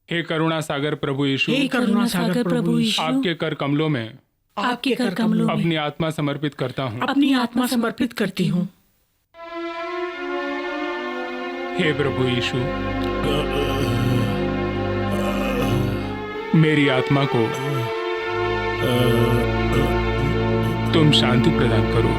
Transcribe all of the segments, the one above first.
हे करुणा सागर प्रभु यीशु, हे करुणा सागर प्रभु यीशु, आपके कर कमलों में आपके कर कमलों में अपनी आत्मा समर्पित करता हूँ। अपनी आत्मा समर्पित करती हूँ। हे प्रभु यीशु, मेरी आत्मा को तुम शांति प्रदान करो।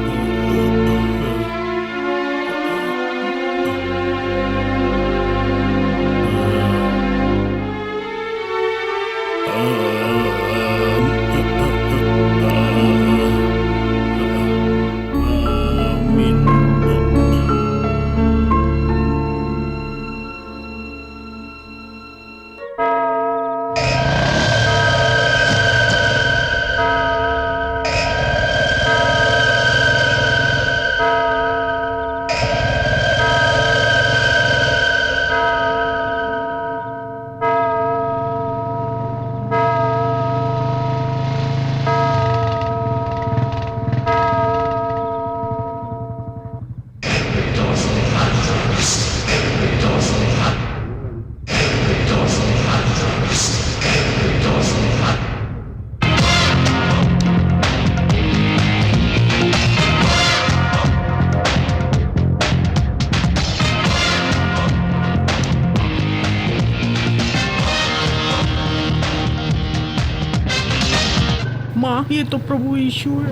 माँ, ये तो प्रभु यीशु है।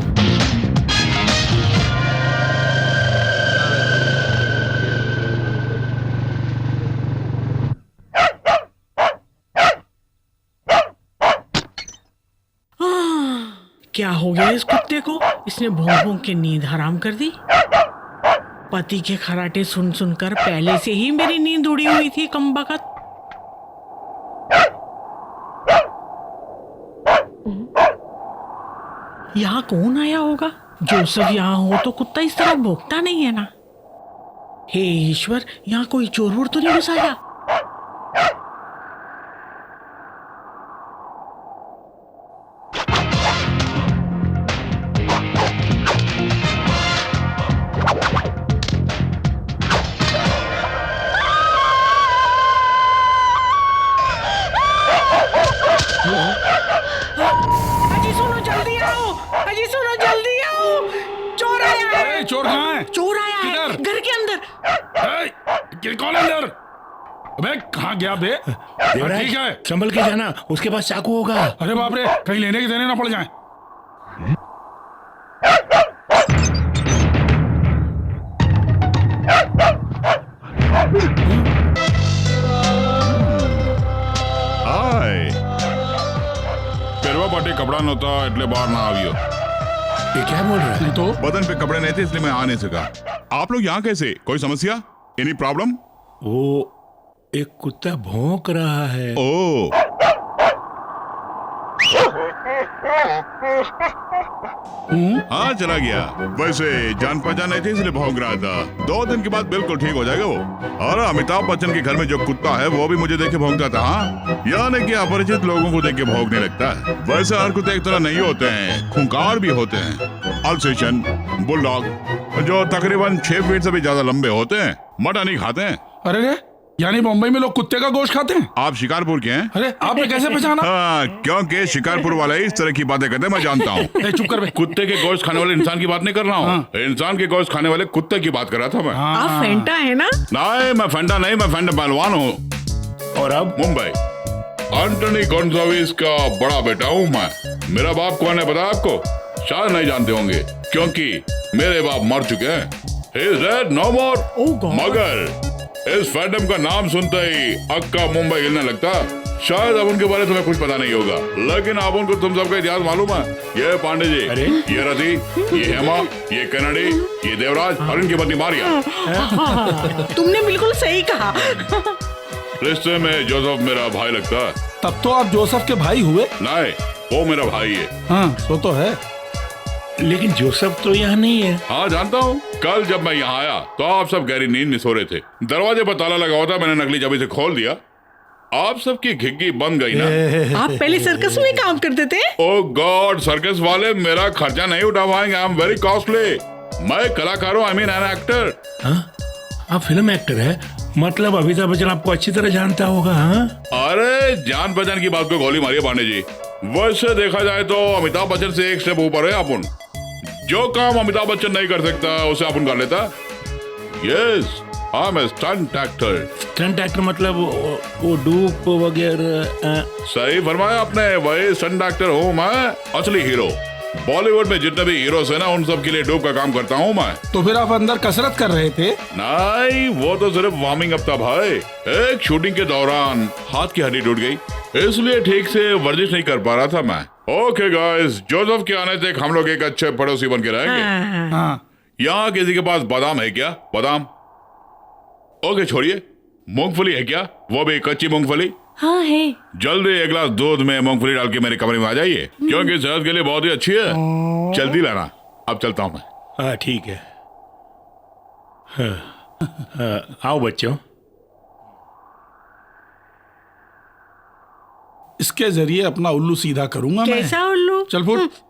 क्या हो गया इस कुत्ते को? इसने भौंक भौंक के नींद हराम कर दी। पति के खराटे सुन सुनकर पहले से ही मेरी नींद उड़ी हुई थी कमबख्त। यहाँ कौन आया होगा? जोसेफ यहाँ हो तो कुत्ता इस तरह भौंकता नहीं है ना। हे ईश्वर, यहाँ कोई चोर वोर तो नहीं घुस आया? अजी सुनो, जल्दी आओ। अजी सुनो, जल्दी आओ। चोर आया है। चोर कहाँ है? चोर आया है घर के अंदर। कौन है अंदर? अबे कहाँ गया बे? देवराज, ठीक है, संभल के जाना, उसके पास चाकू होगा। अरे बाप रे, कहीं लेने के देने ना पड़ जाए। હાય પહેરવા માટે કપડા નહોતા એટલે બહાર ના આવ્યો। ये क्या बोल रहा है? नहीं तो बदन पे कपड़े नहीं थे इसलिए मैं आ नहीं सका। आप लोग यहाँ कैसे? कोई समस्या? Any problem? वो एक कुत्ता भौंक रहा है। ओ हाँ, चला गया। वैसे जान पहचान नहीं थी इसलिए भौंक रहा था। 2 दिन के बाद बिल्कुल ठीक हो जाएगा वो। और अमिताभ बच्चन के घर में जो कुत्ता है वो भी मुझे देख के भौंकता था। हाँ, यानी कि अपरिचित लोगों को देख के भौंकने लगता है। वैसे हर कुत्ते एक तरह नहीं होते हैं, खूंखार भी होते हैं। अल्सेशन, बुलडॉग, जो तकरीबन 6 फीट से भी ज्यादा लंबे होते हैं, मटन नहीं खाते हैं। अरे रे, यानी मुंबई में लोग कुत्ते का गोश्त खाते हैं? आप शिकारपुर के हैं? अरे आपने कैसे पहचाना? हाँ, क्योंकि शिकारपुर वाले इस तरह की बातें करते हैं, मैं जानता हूँ। ए, चुप कर बे। कुत्ते के गोश्त खाने वाले इंसान की बात नहीं कर रहा हूँ। हाँ। इंसान के गोश्त खाने वाले कुत्ते की बात कर रहा था मैं। आप फेंटा है ना? नहीं, मैं फेंटा नहीं, मैं फेंटा पहलवान हूँ। और अब मुंबई एंटनी गोंजाल्विस का बड़ा बेटा हूँ मैं। मेरा बाप कौन है पता है आपको? शायद नहीं जानते होंगे, क्योंकि मेरे बाप मर चुके हैं। He is dead, no more। Oh God। मगर इस फैंटम का नाम सुनते ही अक्का मुंबई हिलने लगता। शायद अब उनके बारे में तुम्हें कुछ पता नहीं होगा, लेकिन अब उनको तुम सबका इतिहास मालूम है। ये पांडे जी, ये रति, ये हेमा, ये कन्नड़ी, ये देवराज और इनकी पत्नी मारिया। तुमने बिल्कुल सही कहा। रिश्ते में जोसेफ मेरा भाई लगता है। तब तो आप जोसेफ के भाई हुए? नहीं, वो मेरा भाई है। हाँ, सो तो है। लेकिन जोसेफ तो यहाँ नहीं है। हाँ, जानता हूँ। कल जब मैं यहाँ आया तो आप सब गहरी नींद में सो रहे थे। दरवाजे पर ताला लगा हुआ था, मैंने नकली चाबी से खोल दिया। आप सबकी घिग्गी बन गई ना। आप पहले सर्कस में काम करते थे? ओह गॉड, सर्कस वाले मेरा खर्चा नहीं उठा पाएंगे। I am very costly. मैं कलाकार हूँ, आई मीन एन एक्टर। हाँ, आप फिल्म एक्टर है? मतलब अमिताभ बच्चन आपको अच्छी तरह जानता होगा? हाँ, अरे जान पहचान की बात को गोली मारिए पांडे जी। वैसे देखा जाए तो अमिताभ बच्चन से एक स्टेप ऊपर है अपन। जो काम अमिताभ बच्चन नहीं कर सकता उसे अपन कर लेता। Yes, I am stunt actor. Stunt actor मतलब वो डूप वगैरह? सही फरमाया आपने, वही स्टंट एक्टर हूँ मैं, असली हीरो। बॉलीवुड में जितने भी हीरोज हैं ना, उन सब के लिए डूब का काम करता हूँ मैं। तो फिर आप अंदर कसरत कर रहे थे? नहीं, वो तो सिर्फ वार्मिंग अप था भाई। एक शूटिंग के दौरान हाथ की हड्डी टूट गई, इसलिए ठीक से वर्जिश नहीं कर पा रहा था मैं। ओके गाइस, जोसेफ के आने तक हम लोग एक अच्छे पड़ोसी बन के रहेंगे। हाँ। यहाँ किसी के पास बादाम है क्या? बादाम? ओके छोड़िए, मूंगफली है क्या? वो भी कच्ची मूंगफली? हाँ है। जल्दी एक गिलास दूध में मूंगफली डाल के मेरे कमरे में आ जाइए, क्योंकि सेहत के लिए बहुत ही अच्छी है। जल्दी लाना, अब चलता हूँ मैं। हाँ ठीक है। हाँ, आओ बच्चों। इसके जरिए अपना उल्लू सीधा करूंगा मैं। कैसा उल्लू? चल फुट।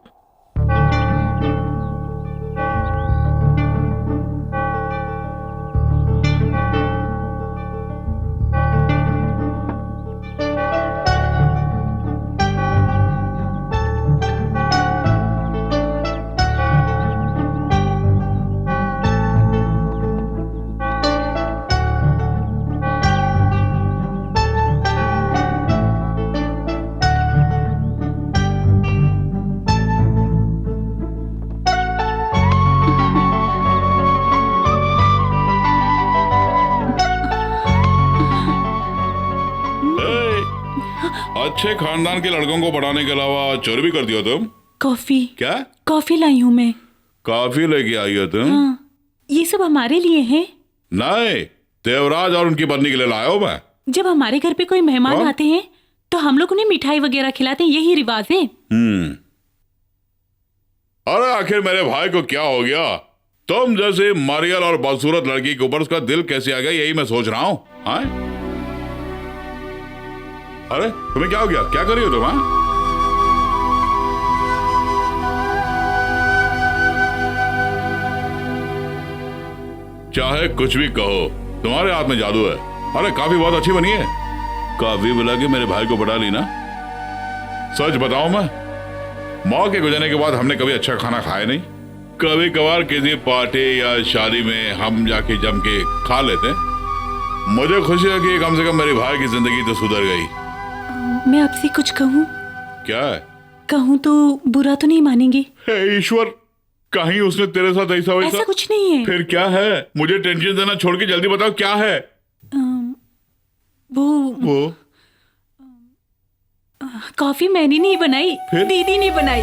अच्छे खानदान के लड़कों को पढ़ाने के अलावा चोरी भी करती हो तुम? कॉफी। क्या? कॉफी लाई हूँ मैं। काफी लेके आई हो तुम? हाँ, ये सब हमारे लिए है। नहीं, देवराज और उनकी पत्नी के लिए लाया हूँ मैं। जब हमारे घर पे कोई मेहमान आते हैं तो हम लोग उन्हें मिठाई वगैरह खिलाते हैं, यही रिवाज है। अरे आखिर मेरे भाई को क्या हो गया? तुम जैसे मारियल और बदसूरत लड़की के ऊपर उसका दिल कैसे आ गया, यही मैं सोच रहा हूँ। अरे तुम्हें क्या हो गया? क्या कर रही हो तुम? हाँ, चाहे कुछ भी कहो, तुम्हारे हाथ में जादू है। अरे काफी बहुत अच्छी बनी है। काफी बुला के मेरे भाई को बढ़ा ली ना। सच बताऊं, मैं माँ के गुजरने के बाद हमने कभी अच्छा खाना खाया नहीं। कभी कभार किसी पार्टी या शादी में हम जाके जम के खा लेते। मुझे खुशी है कि कम से कम मेरे भाई की जिंदगी तो सुधर गई। मैं आपसे कुछ कहूँ? क्या है? कहूँ तो बुरा तो नहीं मानेंगे? हे ईश्वर, कहीं उसने तेरे साथ ऐसा वैसा? ऐसा कुछ नहीं है। फिर क्या है? मुझे टेंशन देना छोड़ के जल्दी बताओ क्या है? वो कॉफी मैंने नहीं बनाई, फिर? दीदी ने बनाई।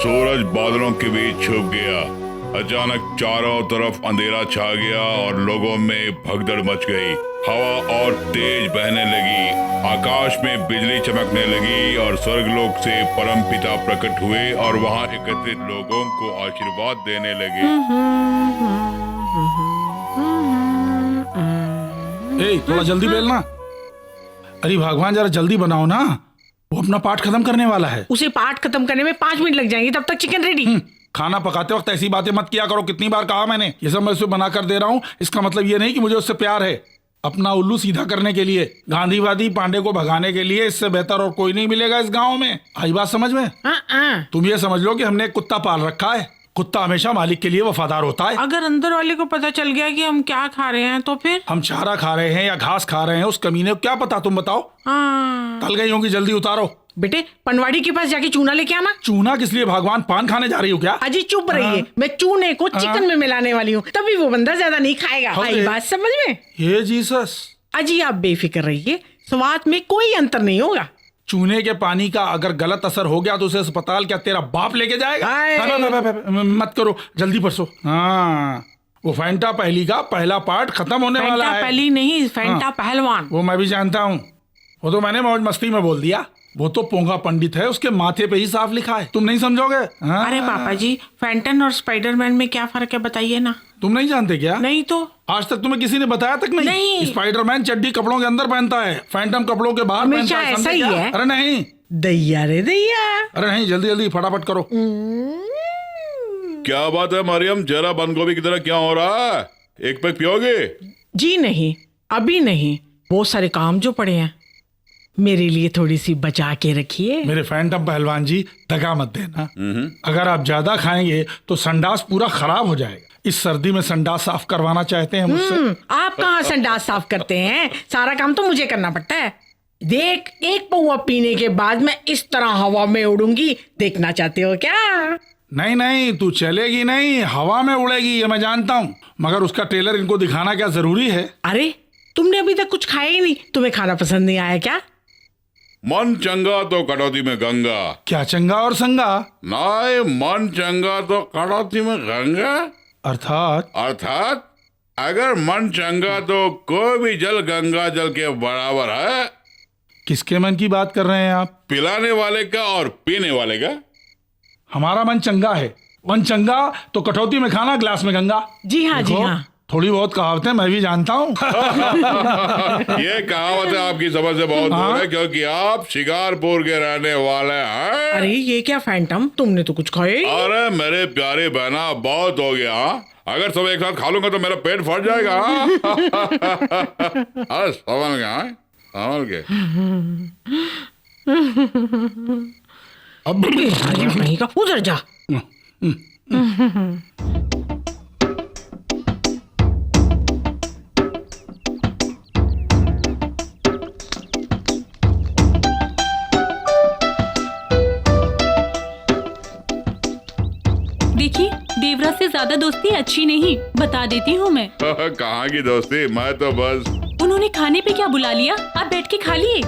सूरज बादलों के बीच छुप गया। अचानक चारों तरफ अंधेरा छा गया और लोगों में भगदड़ मच गई। हवा और तेज बहने लगी, आकाश में बिजली चमकने लगी और स्वर्गलोक से परमपिता प्रकट हुए और वहां एकत्रित लोगों को आशीर्वाद देने लगे। थोड़ा जल्दी बेलना। अरे भगवान, जरा जल्दी बनाओ ना, वो अपना पाठ खत्म करने वाला है। उसे पाठ खत्म करने में 5 मिनट लग जाएंगे, तब तक चिकन रेडी। खाना पकाते वक्त ऐसी बातें मत किया करो। कितनी बार कहा मैंने, ये सब मैं उसे बना कर दे रहा हूँ, इसका मतलब ये नहीं कि मुझे उससे प्यार है। अपना उल्लू सीधा करने के लिए, गांधीवादी पांडे को भगाने के लिए इससे बेहतर और कोई नहीं मिलेगा इस गांव में। आई बात समझ में? तुम ये समझ लो कि हमने एक कुत्ता पाल रखा है। कुत्ता हमेशा मालिक के लिए वफादार होता है। अगर अंदर वाले को पता चल गया कि हम क्या खा रहे हैं तो फिर? हम चारा खा रहे हैं या घास खा रहे हैं, उस कमीने को क्या पता? तुम बताओ। तल गई होंगी, जल्दी उतारो। बेटे, पनवाड़ी के पास जाके चूना लेके आना। चूना किस लिए भगवान? पान खाने जा रही हो क्या? अजी चुप रहिए, मैं चूने को चिकन में मिलाने वाली हूँ, तभी वो बंदा ज्यादा नहीं खाएगा। आई बात समझ में? ये जीसस। अजी आप बेफिक्र रहिए, स्वाद में कोई अंतर नहीं होगा। चूने के पानी का अगर गलत असर हो गया तो उसे अस्पताल क्या तेरा बाप लेके जाएगा? मत करो, जल्दी परसो। हाँ, वो फैंटा पहली का पहला पार्ट खत्म होने वाला है। पहली नहीं, फैंटा पहलवान। वो मैं भी जानता हूँ, वो तो मैंने मौज मस्ती में बोल दिया। वो तो पोंगा पंडित है, उसके माथे पे ही साफ लिखा है, तुम नहीं समझोगे? अरे पापा जी, फैंटन और स्पाइडरमैन में क्या फर्क है बताइए ना। तुम नहीं जानते क्या? नहीं तो। आज तक तुम्हें किसी ने बताया तक नहीं? नहीं। स्पाइडरमैन चड्डी कपड़ों के अंदर पहनता है, फैंटम कपड़ों के बाहर पहनता है। ऐसा ही है? अरे नहीं दैया रे दैया। अरे नहीं, जल्दी जल्दी फटाफट करो। क्या बात है मरियम, चेहरा बंद गोभी की तरह क्या हो रहा है? एक पैक पियोगे? जी नहीं, अभी नहीं, बहुत सारे काम जो पड़े हैं, मेरे लिए थोड़ी सी बचा के रखिए। मेरे फैंटम पहलवान जी, दगा मत देना। अगर आप ज्यादा खाएंगे तो संडास पूरा खराब हो जाएगा। इस सर्दी में संडास साफ करवाना चाहते हैं मुझसे? आप कहाँ संडास साफ करते हैं? सारा काम तो मुझे करना पड़ता है। देख, एक पौवा पीने के बाद मैं इस तरह हवा में उड़ूंगी, देखना चाहते हो क्या? नहीं नहीं, तू चलेगी नहीं, हवा में उड़ेगी, ये मैं जानता हूँ, मगर उसका ट्रेलर इनको दिखाना क्या जरूरी है? अरे तुमने अभी तक कुछ खाया ही नहीं, तुम्हें खाना पसंद नहीं आया क्या? मन चंगा तो कटौती में गंगा। क्या चंगा और संगा? नहीं, मन चंगा तो कटौती में गंगा। अर्थात अगर मन चंगा तो कोई भी जल गंगा जल के बराबर है। किसके मन की बात कर रहे हैं आप? पिलाने वाले का और पीने वाले का। हमारा मन चंगा है। मन चंगा तो कटौती में खाना, ग्लास में गंगा। जी हाँ, जी देखो, हाँ। थोड़ी बहुत कहावतें मैं भी जानता हूँ। ये कहावत आपकी समझ से बहुत दूर है, क्योंकि आप शिकारपुर के रहने वाले हैं। अरे ये क्या फैंटम, तुमने तो कुछ खाया ही नहीं। अरे मेरे प्यारे बहना, बहुत हो गया। अगर सब एक साथ खा लूंगा तो मेरा पेट फट जाएगा। अरे संभल गया, संभल के। अब नहीं का, उधर जा। देखिए, देवराज से ज्यादा दोस्ती अच्छी नहीं, बता देती हूँ मैं। कहाँ की दोस्ती, मैं तो बस। उन्होंने खाने पे क्या बुला लिया, आप बैठ के खा लिए।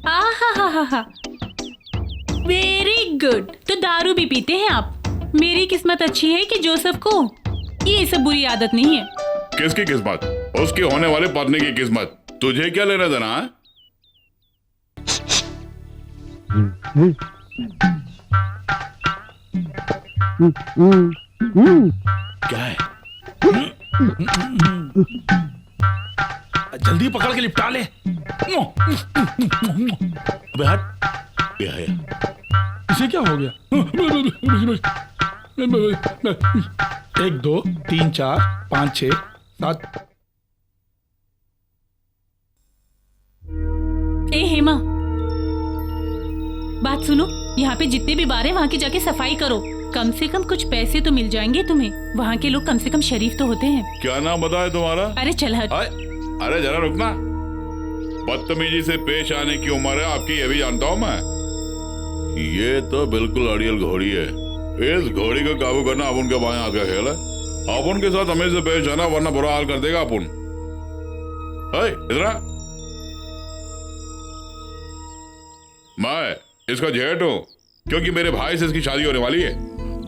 आहा, वेरी गुड। तो दारू भी पीते हैं आप। मेरी किस्मत अच्छी है कि जोसेफ को ये सब बुरी आदत नहीं है। किसकी किस्मत? उसकी होने वाले पत्नी की किस्मत। तुझे क्या लेना देना है? क्या है? जल्दी पकड़ के लिपटा ले। अबे हट, ये इसे क्या हो गया? 1 2 3 4 5 6 7। ए हेमा, बात सुनो, यहाँ पे जितने भी बार हैं वहाँ की जाके सफाई करो। कम से कम कुछ पैसे तो मिल जाएंगे तुम्हें। वहाँ के लोग कम से कम शरीफ तो होते हैं। क्या नाम बताया तुम्हारा? अरे चल हट। अरे जरा रुकना। बदतमीजी से पेश आने की उम्र है आपकी, ये भी जानता हूँ मैं। ये तो बिल्कुल अड़ियल घोड़ी है। इस घोड़ी को काबू करना अपुन के बाएं हाथ का खेल है। अपुन के साथ हमें से पेश आना, वरना बुरा हाल कर देगा अपुन। इधर मैं इसका जेठ हूँ, क्योंकि मेरे भाई से इसकी शादी होने वाली है।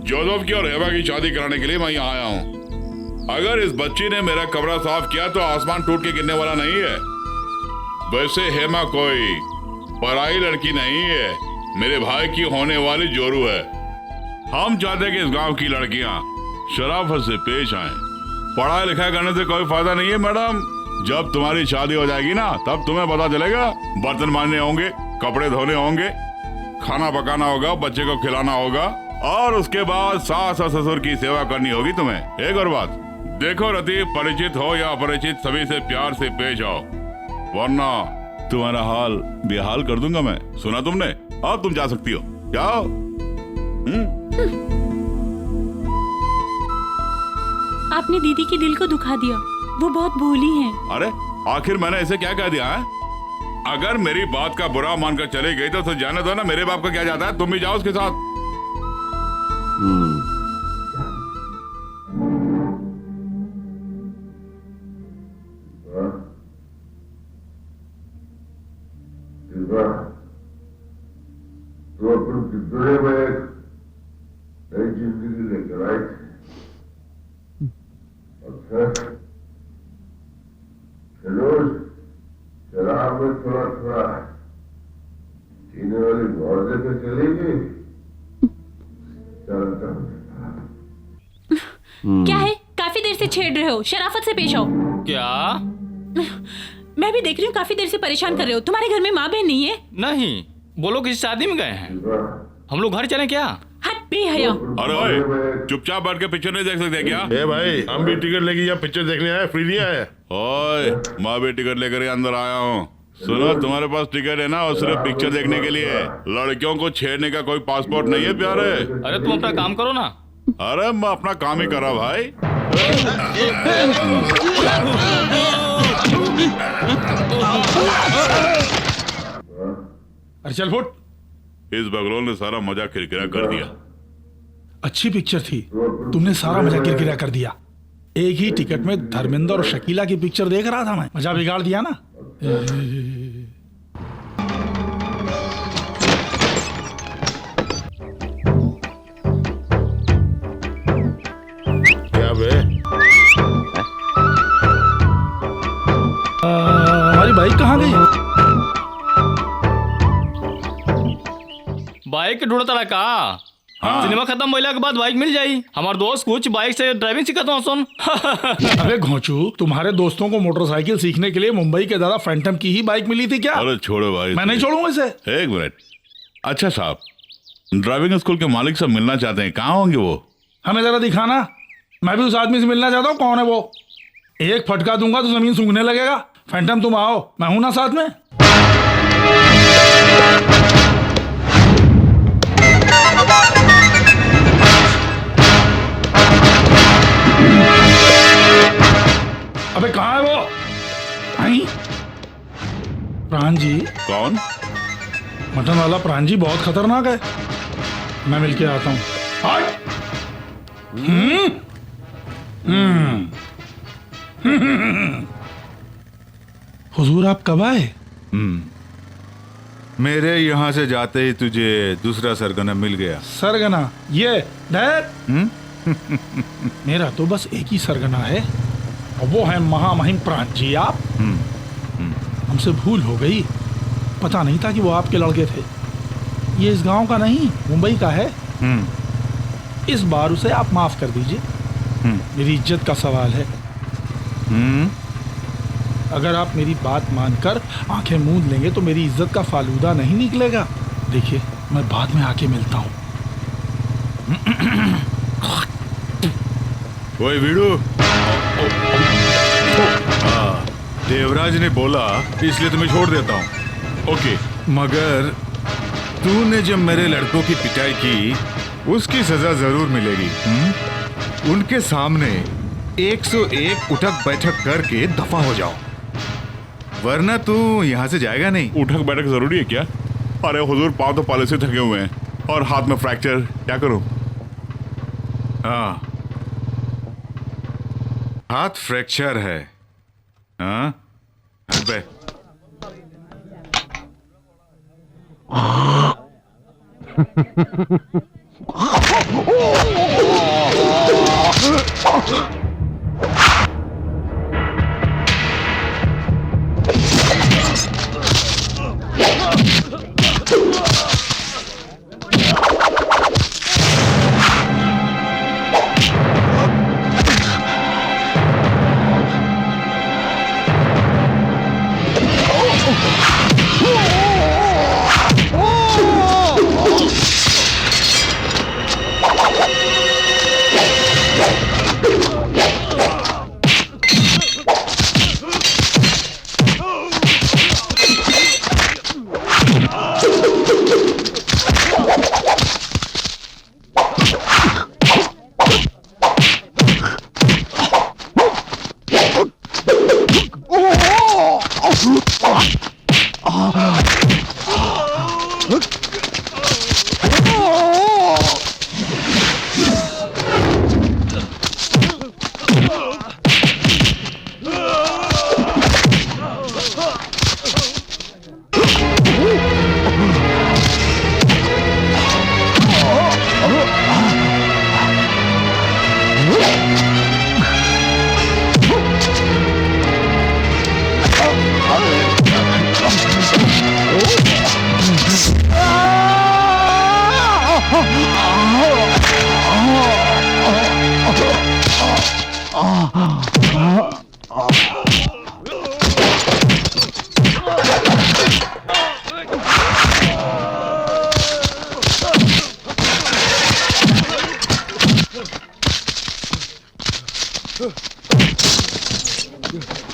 जोसेफ की और हेमा की शादी कराने के लिए मैं यहाँ आया हूँ। अगर इस बच्ची ने मेरा कमरा साफ किया तो आसमान टूट के गिरने वाला नहीं है। वैसे हेमा कोई पराई लड़की नहीं है, मेरे भाई की होने वाली जोरू है। हम चाहते कि इस गांव की लड़कियां शराफत से पेश आएं। पढ़ाई लिखाई करने से कोई फायदा नहीं है मैडम। जब तुम्हारी शादी हो जाएगी ना, तब तुम्हें पता चलेगा। बर्तन मांजने होंगे, कपड़े धोने होंगे, खाना पकाना होगा, बच्चे को खिलाना होगा, और उसके बाद सास और ससुर की सेवा करनी होगी तुम्हें। एक और बात, देखो रति, परिचित हो या अपरिचित, सभी से प्यार से पेश आओ, वरना तुम्हारा हाल बेहाल कर दूंगा मैं। सुना तुमने? अब तुम जा सकती हो, जाओ। आपने दीदी के दिल को दुखा दिया, वो बहुत भोली हैं। अरे आखिर मैंने ऐसे क्या कह दिया है? अगर मेरी बात का बुरा मानकर चली गई तो जाने दो ना, मेरे बाप का क्या जाता है, तुम भी जाओ उसके साथ। तो अपन कितने में नई जिंदगी लेकर आए थे। अच्छा, चलो शराब में थोड़ा थोड़ा पीने वाली गौर देकर चलेगी। चलता क्या है, काफी देर से छेड़ रहे हो, शराफत से पेश आओ। क्या? मैं भी देख रही हूँ, काफी देर से परेशान कर रहे हो। तुम्हारे घर में माँ बहन नहीं है? नहीं, बोलो किसी शादी में गए हैं। हम लोग घर चलें क्या? हट, बेहया। अरे ओए, चुपचाप बैठ के पिक्चर नहीं देख सकते क्या? ए भाई, हम भी टिकट लेके या पिक्चर देखने आए, फ्री नहीं आए। ओए, मैं भी टिकट लेकर ही अंदर आया हूँ। सुनो, तुम्हारे पास टिकट है ना, और सिर्फ पिक्चर देखने के लिए। लड़कियों को छेड़ने का कोई पासपोर्ट नहीं है प्यारे। अरे तुम अपना काम करो ना। अरे मैं अपना काम ही कर रहा भाई। अरे चल फुट। इस बगलों ने सारा मजा किरकिरा कर दिया। अच्छी पिक्चर थी, तुमने सारा मजा किरकिरा कर दिया। एक ही टिकट में धर्मेंद्र और शकीला की पिक्चर देख रहा था मैं, मजा बिगाड़ दिया ना। क्या बे? हमारी बाइक कहाँ गई? बाइक ढूंढता रहा का? सिनेमा खत्म होइला के बाद बाइक मिल जाई। हमार दोस्त कुछ बाइक से ड्राइविंग सीखत हो सुन। अबे घोंचू, तुम्हारे दोस्तों को मोटरसाइकिल सीखने के लिए मुंबई के दादा फैंटम की ही बाइक मिली थी क्या? अरे छोड़ो भाई, मैं नहीं छोड़ूंगा इसे। एक मिनट। अच्छा साहब, ड्राइविंग स्कूल के मालिक से मिलना चाहते हैं, कहाँ होंगे वो? हमें जरा दिखाना, मैं भी उस आदमी से मिलना चाहता हूँ। कौन है वो? एक फटका दूंगा तो जमीन सूंघने लगेगा। फैंटम तुम आओ, मैं हूं ना साथ में। अबे कहाँ है वो? आई प्राण जी। कौन? मटन वाला प्राण जी बहुत खतरनाक है, मैं मिलके आता हूँ। हुजूर आप कब आए? मेरे यहाँ से जाते ही तुझे दूसरा सरगना मिल गया। सरगना? ये डैड मेरा तो बस एक ही सरगना है, और वो है महामहिम प्राण जी। आप हमसे भूल हो गई, पता नहीं था कि वो आपके लड़के थे। ये इस गांव का नहीं, मुंबई का है। इस बार उसे आप माफ कर दीजिए, मेरी इज्जत का सवाल है। अगर आप मेरी बात मानकर आंखें मूंद लेंगे तो मेरी इज्जत का फालूदा नहीं निकलेगा। देखिए, मैं बाद में आके मिलता हूँ। ओए वीडू, देवराज ने बोला इसलिए तुम्हें छोड़ देता हूँ। ओके, मगर तूने जब मेरे लड़कों की पिटाई की, उसकी सजा जरूर मिलेगी। उनके सामने 101 उठक बैठक करके दफा हो जाओ, वरना तू यहाँ से जाएगा नहीं। उठक बैठक जरूरी है क्या? अरे हुजूर, पाँव तो पहले से थके हुए हैं और हाथ में फ्रैक्चर, क्या करूं? हाँ, हाथ फ्रैक्चर है। हाँ, अबे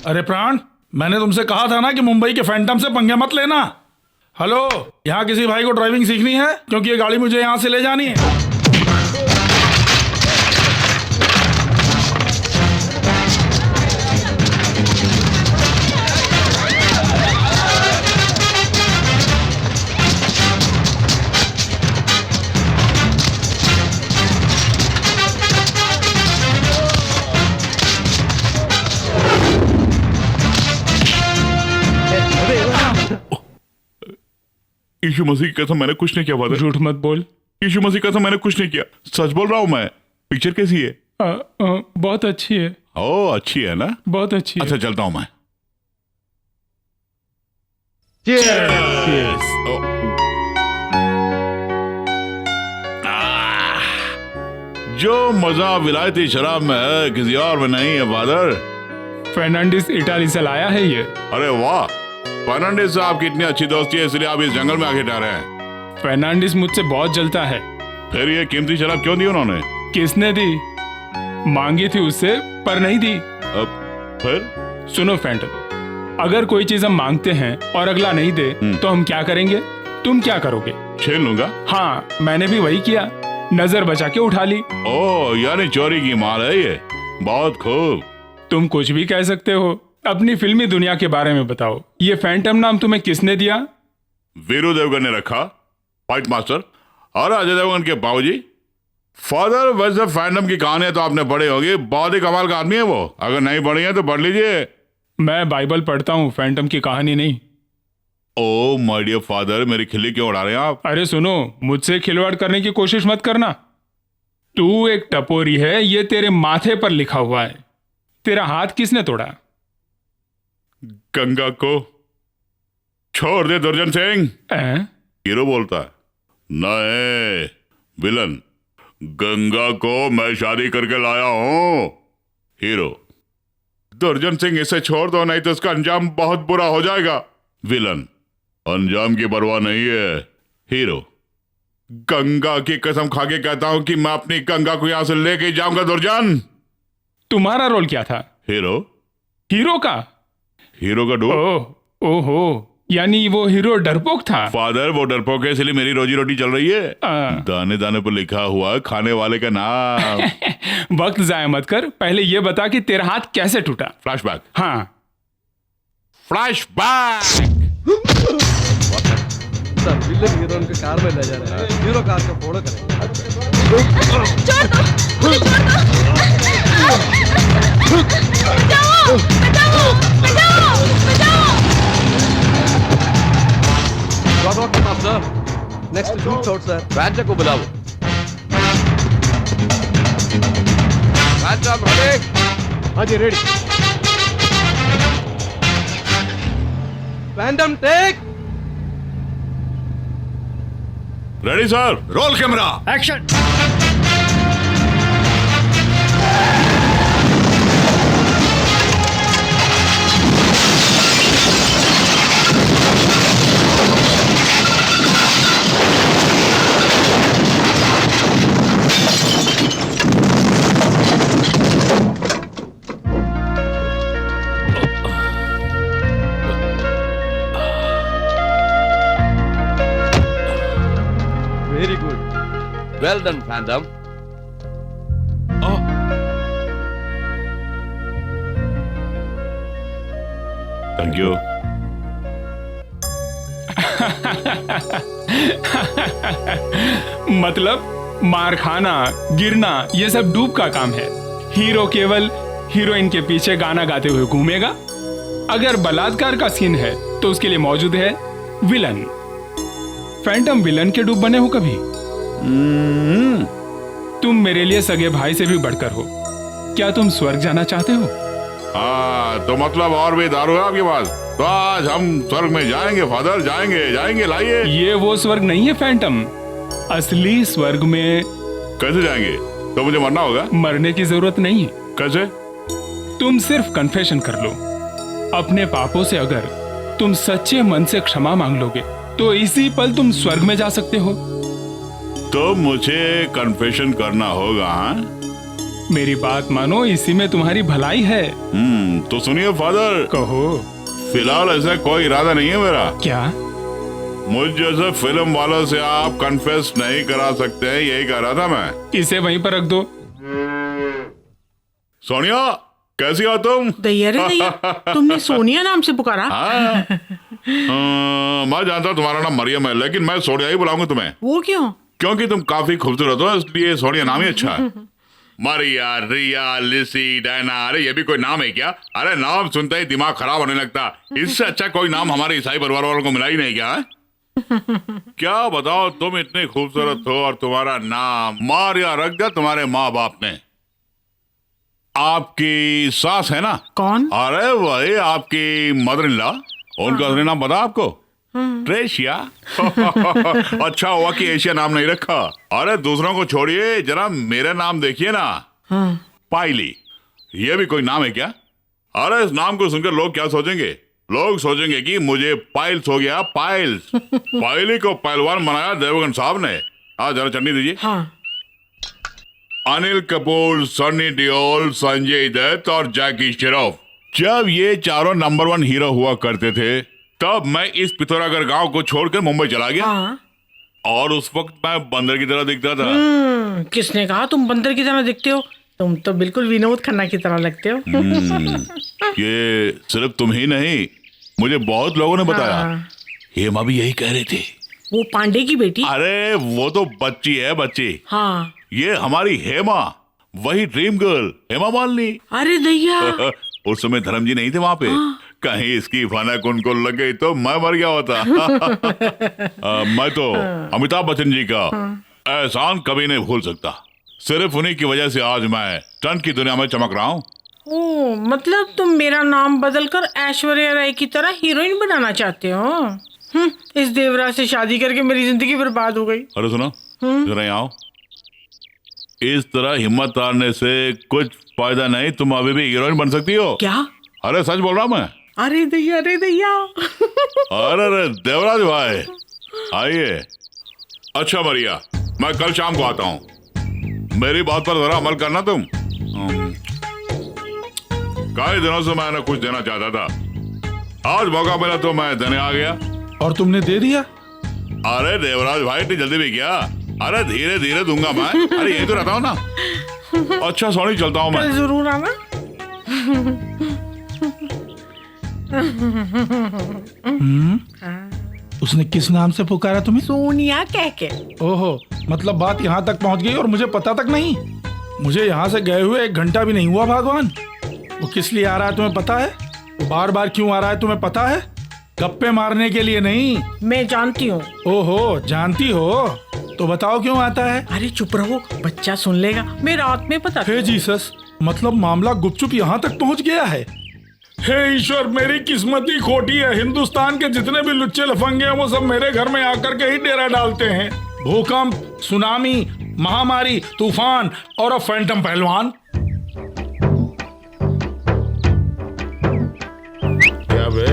अरे प्राण, मैंने तुमसे कहा था ना कि मुंबई के फैंटम से पंगे मत लेना। हेलो, यहाँ किसी भाई को ड्राइविंग सीखनी है? क्योंकि ये गाड़ी मुझे यहाँ से ले जानी है। यीशु मसीह की कसम मैंने कुछ नहीं किया फादर। झूठ मत बोल। यीशु मसीह की कसम मैंने कुछ नहीं किया, सच बोल रहा हूँ मैं। पिक्चर कैसी है? बहुत अच्छी है। ओ अच्छी है ना? बहुत अच्छी अच्छा चलता हूँ मैं। जो मजा विलायती शराब में है किसी और में नहीं है फादर। फर्नांडिस इटाली से लाया है ये। अरे वाह, फर्नांडिस साहब की इतनी अच्छी दोस्ती है इसलिए आप इस जंगल में आके ठहरे हैं। फर्नांडिस मुझसे बहुत जलता है। फिर ये कीमती शराब क्यों दी उन्होंने? किसने दी? मांगी थी उससे पर नहीं दी। अब फिर? सुनो फैंटम, अगर कोई चीज हम मांगते हैं और अगला नहीं दे तो हम क्या करेंगे? तुम क्या करोगे? छीन लूंगा। हाँ, मैंने भी वही किया, नजर बचा के उठा ली। ओ यानी चोरी की माल है ये। बहुत खूब। तुम कुछ भी कह सकते हो। अपनी फिल्मी दुनिया के बारे में बताओ। ये फैंटम नाम तुम्हें किसने दिया? वीरू देवगन ने रखा, फाइट मास्टर और अजय देवगन के बाबूजी। फादर, वैसे फैंटम की कहानियां तो आपने पढ़ी होगी, बहुत ही कमाल का आदमी है वो। अगर नहीं पढ़ी है तो पढ़ लीजिए। मैं बाइबल पढ़ता हूँ, फैंटम की कहानी नहीं। ओ माय डियर फादर, मेरी खिल्ली क्यों उड़ा रहे हैं आप? अरे सुनो, मुझसे खिलवाड़ करने की कोशिश मत करना। तू एक टपोरी है, ये तेरे माथे पर लिखा हुआ है। तेरा हाथ किसने तोड़ा? गंगा को छोड़ दे दुर्जन सिंह। हीरो बोलता है। नहीं विलन, गंगा को मैं शादी करके लाया हूं। हीरो, दुर्जन सिंह इसे छोड़ दो नहीं तो इसका अंजाम बहुत बुरा हो जाएगा। विलन, अंजाम की परवाह नहीं है। हीरो, गंगा की कसम खा के कहता हूं कि मैं अपनी गंगा को यहां से लेके जाऊंगा दुर्जन। तुम्हारा रोल क्या था? हीरो। हीरो का? हीरो का डोर। ओहो, यानी वो हीरो डरपोक था। फादर, वो डरपोक है इसलिए मेरी रोजी रोटी चल रही है। दाने दाने पर लिखा हुआ खाने वाले का नाम। वक्त जाया मत कर, पहले ये बता कि तेरा हाथ कैसे टूटा? फ्लैशबैक। हाँ, फ्लैशबैक। विलन हीरो उनके कार में ले जा रहे हैं। हीरो कार को फोड़ो करेंगे। Next shoot out sir. Raja को बुलाओ। राजा रेडी? हाँ जी ready. Phantom take. Ready sir. Roll camera, action. Very good, well done Phantom. Thank you. मतलब मार खाना, गिरना, ये सब डूब का काम है। हीरो केवल हीरोइन के पीछे गाना गाते हुए घूमेगा। अगर बलात्कार का सीन है तो उसके लिए मौजूद है विलन। फैंटम विलन के डूब बने हो कभी? तुम मेरे लिए सगे भाई से भी बढ़कर हो। क्या तुम स्वर्ग जाना चाहते हो? हाँ, तो मतलब और भी दारू है आपके पास? तो आज हम स्वर्ग में जाएंगे फादर, जाएंगे जाएंगे, लाइए। ये वो स्वर्ग नहीं है फैंटम। असली स्वर्ग में कैसे जाएंगे? तो मुझे मरना होगा? मरने की जरूरत नहीं है। कैसे? तुम सिर्फ कन्फेशन कर लो अपने पापों से। अगर तुम सच्चे मन से क्षमा मांग लोगे तो इसी पल तुम स्वर्ग में जा सकते हो। तो मुझे कन्फेशन करना होगा? मेरी बात मानो, इसी में तुम्हारी भलाई है। तो सुनिए फादर, कहो। फिलहाल ऐसा कोई इरादा नहीं है मेरा। क्या? मुझ जैसे फिल्म वालों से आप कन्फेस नहीं करा सकते हैं, यही कह रहा था मैं। इसे वहीं पर रख दो। सोनिया, कैसी हो तुम? दैया रे दैया, तुमने सोनिया नाम से पुकारा? मैं जानता हूँ तुम्हारा नाम मरियम है, लेकिन मैं सोनिया ही बुलाऊंगा तुम्हें। वो क्यों? क्योंकि तुम काफी खूबसूरत हो, इसलिए सोनिया नाम ही अच्छा है। मारिया, रिया, लिसी, डायना, अरे ये भी कोई नाम है क्या? अरे नाम सुनते ही दिमाग खराब होने लगता। इससे अच्छा कोई नाम हमारे ईसाई परिवार वालों को मिला ही नहीं क्या? क्या बताओ, तुम इतनी खूबसूरत हो और तुम्हारा नाम मारिया रख दिया तुम्हारे माँ बाप ने। आपकी सास है ना? कौन? अरे वही आपकी मदर इन लॉ। उनका असली नाम पता आपको? ट्रेशिया। अच्छा हुआ कि एशिया नाम नहीं रखा। अरे दूसरों को छोड़िए, जरा मेरा नाम देखिए ना। पाइली, ये भी कोई नाम है क्या? अरे इस नाम को सुनकर लोग क्या सोचेंगे? लोग सोचेंगे कि मुझे पाइल्स हो गया, पाइल्स। पाइली को पहलवान बनाया देवगन साहब ने। जरा चटनी दीजिए। हाँ। अनिल कपूर, सनी देओल, संजय दत्त और जैकी श्रॉफ, जब ये चारों नंबर 1 हीरो हुआ करते थे, तब मैं इस पिथौरागढ़ गांव को छोड़कर मुंबई चला गया। और उस वक्त मैं बंदर की तरह दिखता था। किसने कहा तुम बंदर की तरह दिखते हो? तुम तो बिल्कुल विनोद खन्ना की तरह लगते हो। ये सिर्फ तुम ही नहीं, मुझे बहुत लोगों ने बताया। हेमा भी यही कह रही थी। वो पांडे की बेटी? अरे वो तो बच्ची है, बच्ची। हाँ। ये हमारी हेमा, वही ड्रीम गर्ल हेमा मालिनी। अरे दैया। उस समय धर्म जी नहीं थे वहाँ पे। कहीं इसकी भनक उनको लग गई तो मैं मर गया होता। मैं तो अमिताभ बच्चन जी का एहसान कभी नहीं भूल सकता। सिर्फ उन्हीं की वजह से आज मैं स्टंट की दुनिया में चमक रहा हूँ। ओ, मतलब तुम मेरा नाम बदलकर ऐश्वर्या राय की तरह हीरोइन बनाना चाहते हो? इस देवराज से शादी करके मेरी जिंदगी बर्बाद हो गई। अरे सुनो, जरा यहाँ आओ। इस तरह हिम्मत हारने से कुछ फायदा नहीं, तुम अभी भी हीरोइन बन सकती हो। क्या? अरे सच बोल रहा हूँ मैं। अरे दैया, अरे दैया। अरे देवराज भाई आइए। अच्छा मरिया, मैं कल शाम को आता हूँ, मेरी बात पर जरा अमल करना तुम। कई दिनों से मैंने कुछ देना चाहता था, आज मौका मिला तो मैं देने आ गया। और तुमने दे दिया? अरे देवराज भाई, इतनी जल्दी भी क्या? अरे धीरे धीरे दूंगा मैं। अरे यही तो रहता हूँ ना। अच्छा सोनी, चलता हूँ मैं। जरूर आना। उसने किस नाम से पुकारा तुम्हें? सोनिया कह के। ओहो, मतलब बात यहाँ तक पहुँच गई और मुझे पता तक नहीं। मुझे यहाँ से गए हुए 1 घंटा भी नहीं हुआ। भगवान, वो किस लिए आ रहा है तुम्हें पता है? वो बार बार क्यों आ रहा है तुम्हें पता है? गप्पे मारने के लिए नहीं। मैं जानती हूँ। ओहो, जानती हो? तो बताओ क्यों आता है? अरे चुप रहो, बच्चा सुन लेगा। मैं रात में पता। हे जीसस, मतलब मामला गुपचुप यहाँ तक पहुँच गया है। हे ईश्वर, मेरी किस्मत ही खोटी है। हिंदुस्तान के जितने भी लुच्चे लफंगे हैं वो सब मेरे घर में आकर के ही डेरा डालते हैं। भूकंप, सुनामी, महामारी, तूफान और अब फैंटम पहलवान। क्या बे?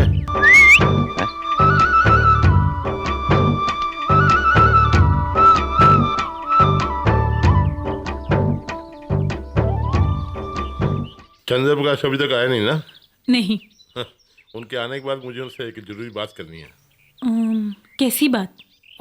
चंद्रप्रकाश अभी तक आया नहीं ना? नहीं। उनके आने के बाद मुझे उनसे एक जरूरी बात करनी है। कैसी बात?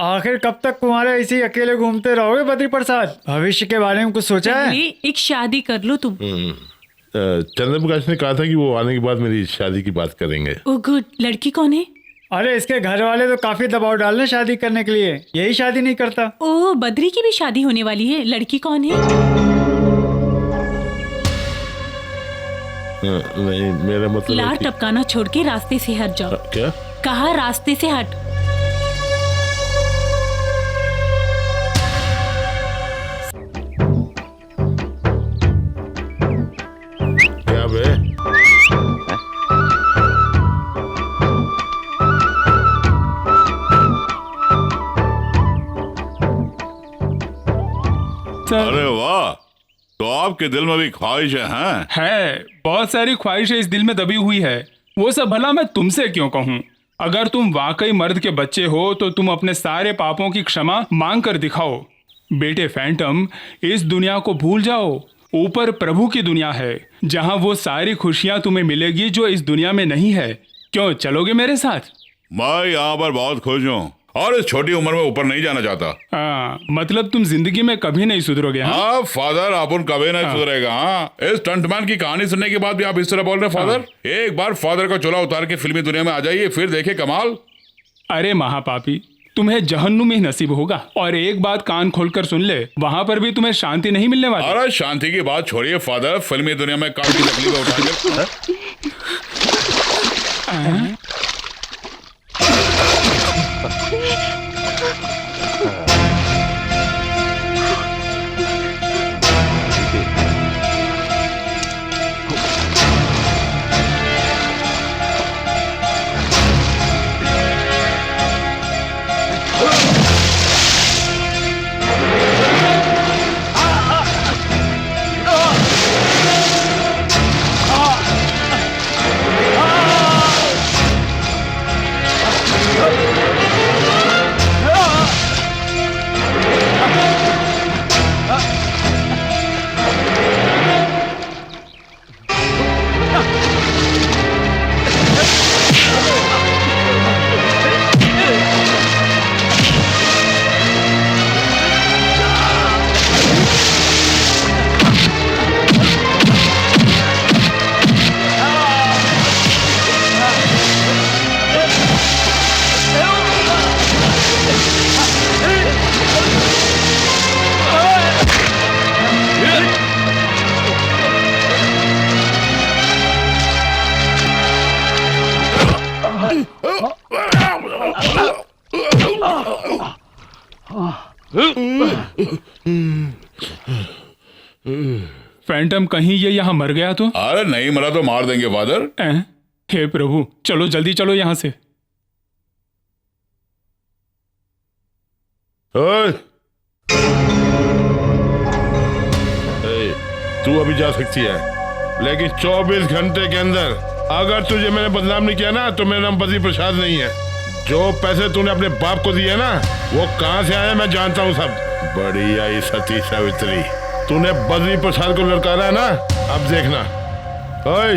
आखिर कब तक कुमारे ऐसे अकेले घूमते रहोगे बद्री प्रसाद? भविष्य के बारे में कुछ सोचा है? एक शादी कर लो तुम। चंद्रप्रकाश ने कहा था कि वो आने के बाद मेरी शादी की बात करेंगे। Oh good. लड़की कौन है? अरे इसके घर वाले तो काफी दबाव डाल रहे शादी करने के लिए, यही शादी नहीं करता। ओह, बद्री की भी शादी होने वाली है। लड़की कौन है? नहीं, मेरा मतलब लार टपकाना छोड़ के रास्ते से हट जाओ। क्या कहा? रास्ते से हट। क्या बे? अरे वाह, तो आपके दिल में भी ख्वाहिशें हैं? है, बहुत सारी ख्वाहिशें इस दिल में दबी हुई है। वो सब भला मैं तुमसे क्यों कहूँ? अगर तुम वाकई मर्द के बच्चे हो तो तुम अपने सारे पापों की क्षमा मांग कर दिखाओ। बेटे फैंटम, इस दुनिया को भूल जाओ, ऊपर प्रभु की दुनिया है, जहाँ वो सारी खुशियाँ तुम्हें मिलेगी जो इस दुनिया में नहीं है। क्यों, चलोगे मेरे साथ? मैं यहाँ पर बहुत खुश हूँ और इस छोटी उम्र में ऊपर नहीं जाना चाहता। हाँ, मतलब तुम जिंदगी में कभी नहीं सुधरोगे? हाँ फादर, अपन कभी नहीं सुधरेगा। हाँ, इस स्टंटमैन की कहानी सुनने के बाद भी आप इस तरह बोल रहे हैं फादर? एक बार फादर का चोला उतार के फिल्मी दुनिया में आ जाइए, फिर देखे कमाल। अरे महापापी, तुम्हें जहन्नुम ही नसीब होगा। और एक बात कान खोलकर सुन ले, वहाँ पर भी तुम्हें शांति नहीं मिलने वाली। अरे शांति की बात छोड़िए फादर, फिल्मी दुनिया में काम की तकलीफ उठाएंगे। फैंटम, कहीं ये यहाँ मर गया तो? अरे नहीं मरा तो मार देंगे फादर। हे प्रभु, चलो जल्दी चलो यहाँ से। तू अभी जा सकती है, लेकिन 24 घंटे के अंदर अगर तुझे मैंने बदनाम नहीं किया ना तो मेरा नाम बद्री प्रसाद नहीं है। जो पैसे तूने अपने बाप को दिए ना, वो कहाँ से आए मैं जानता हूँ सब। बड़ी आई सती सावित्री, तूने बद्री प्रसाद को लड़कारा है ना, अब देखना। ओए,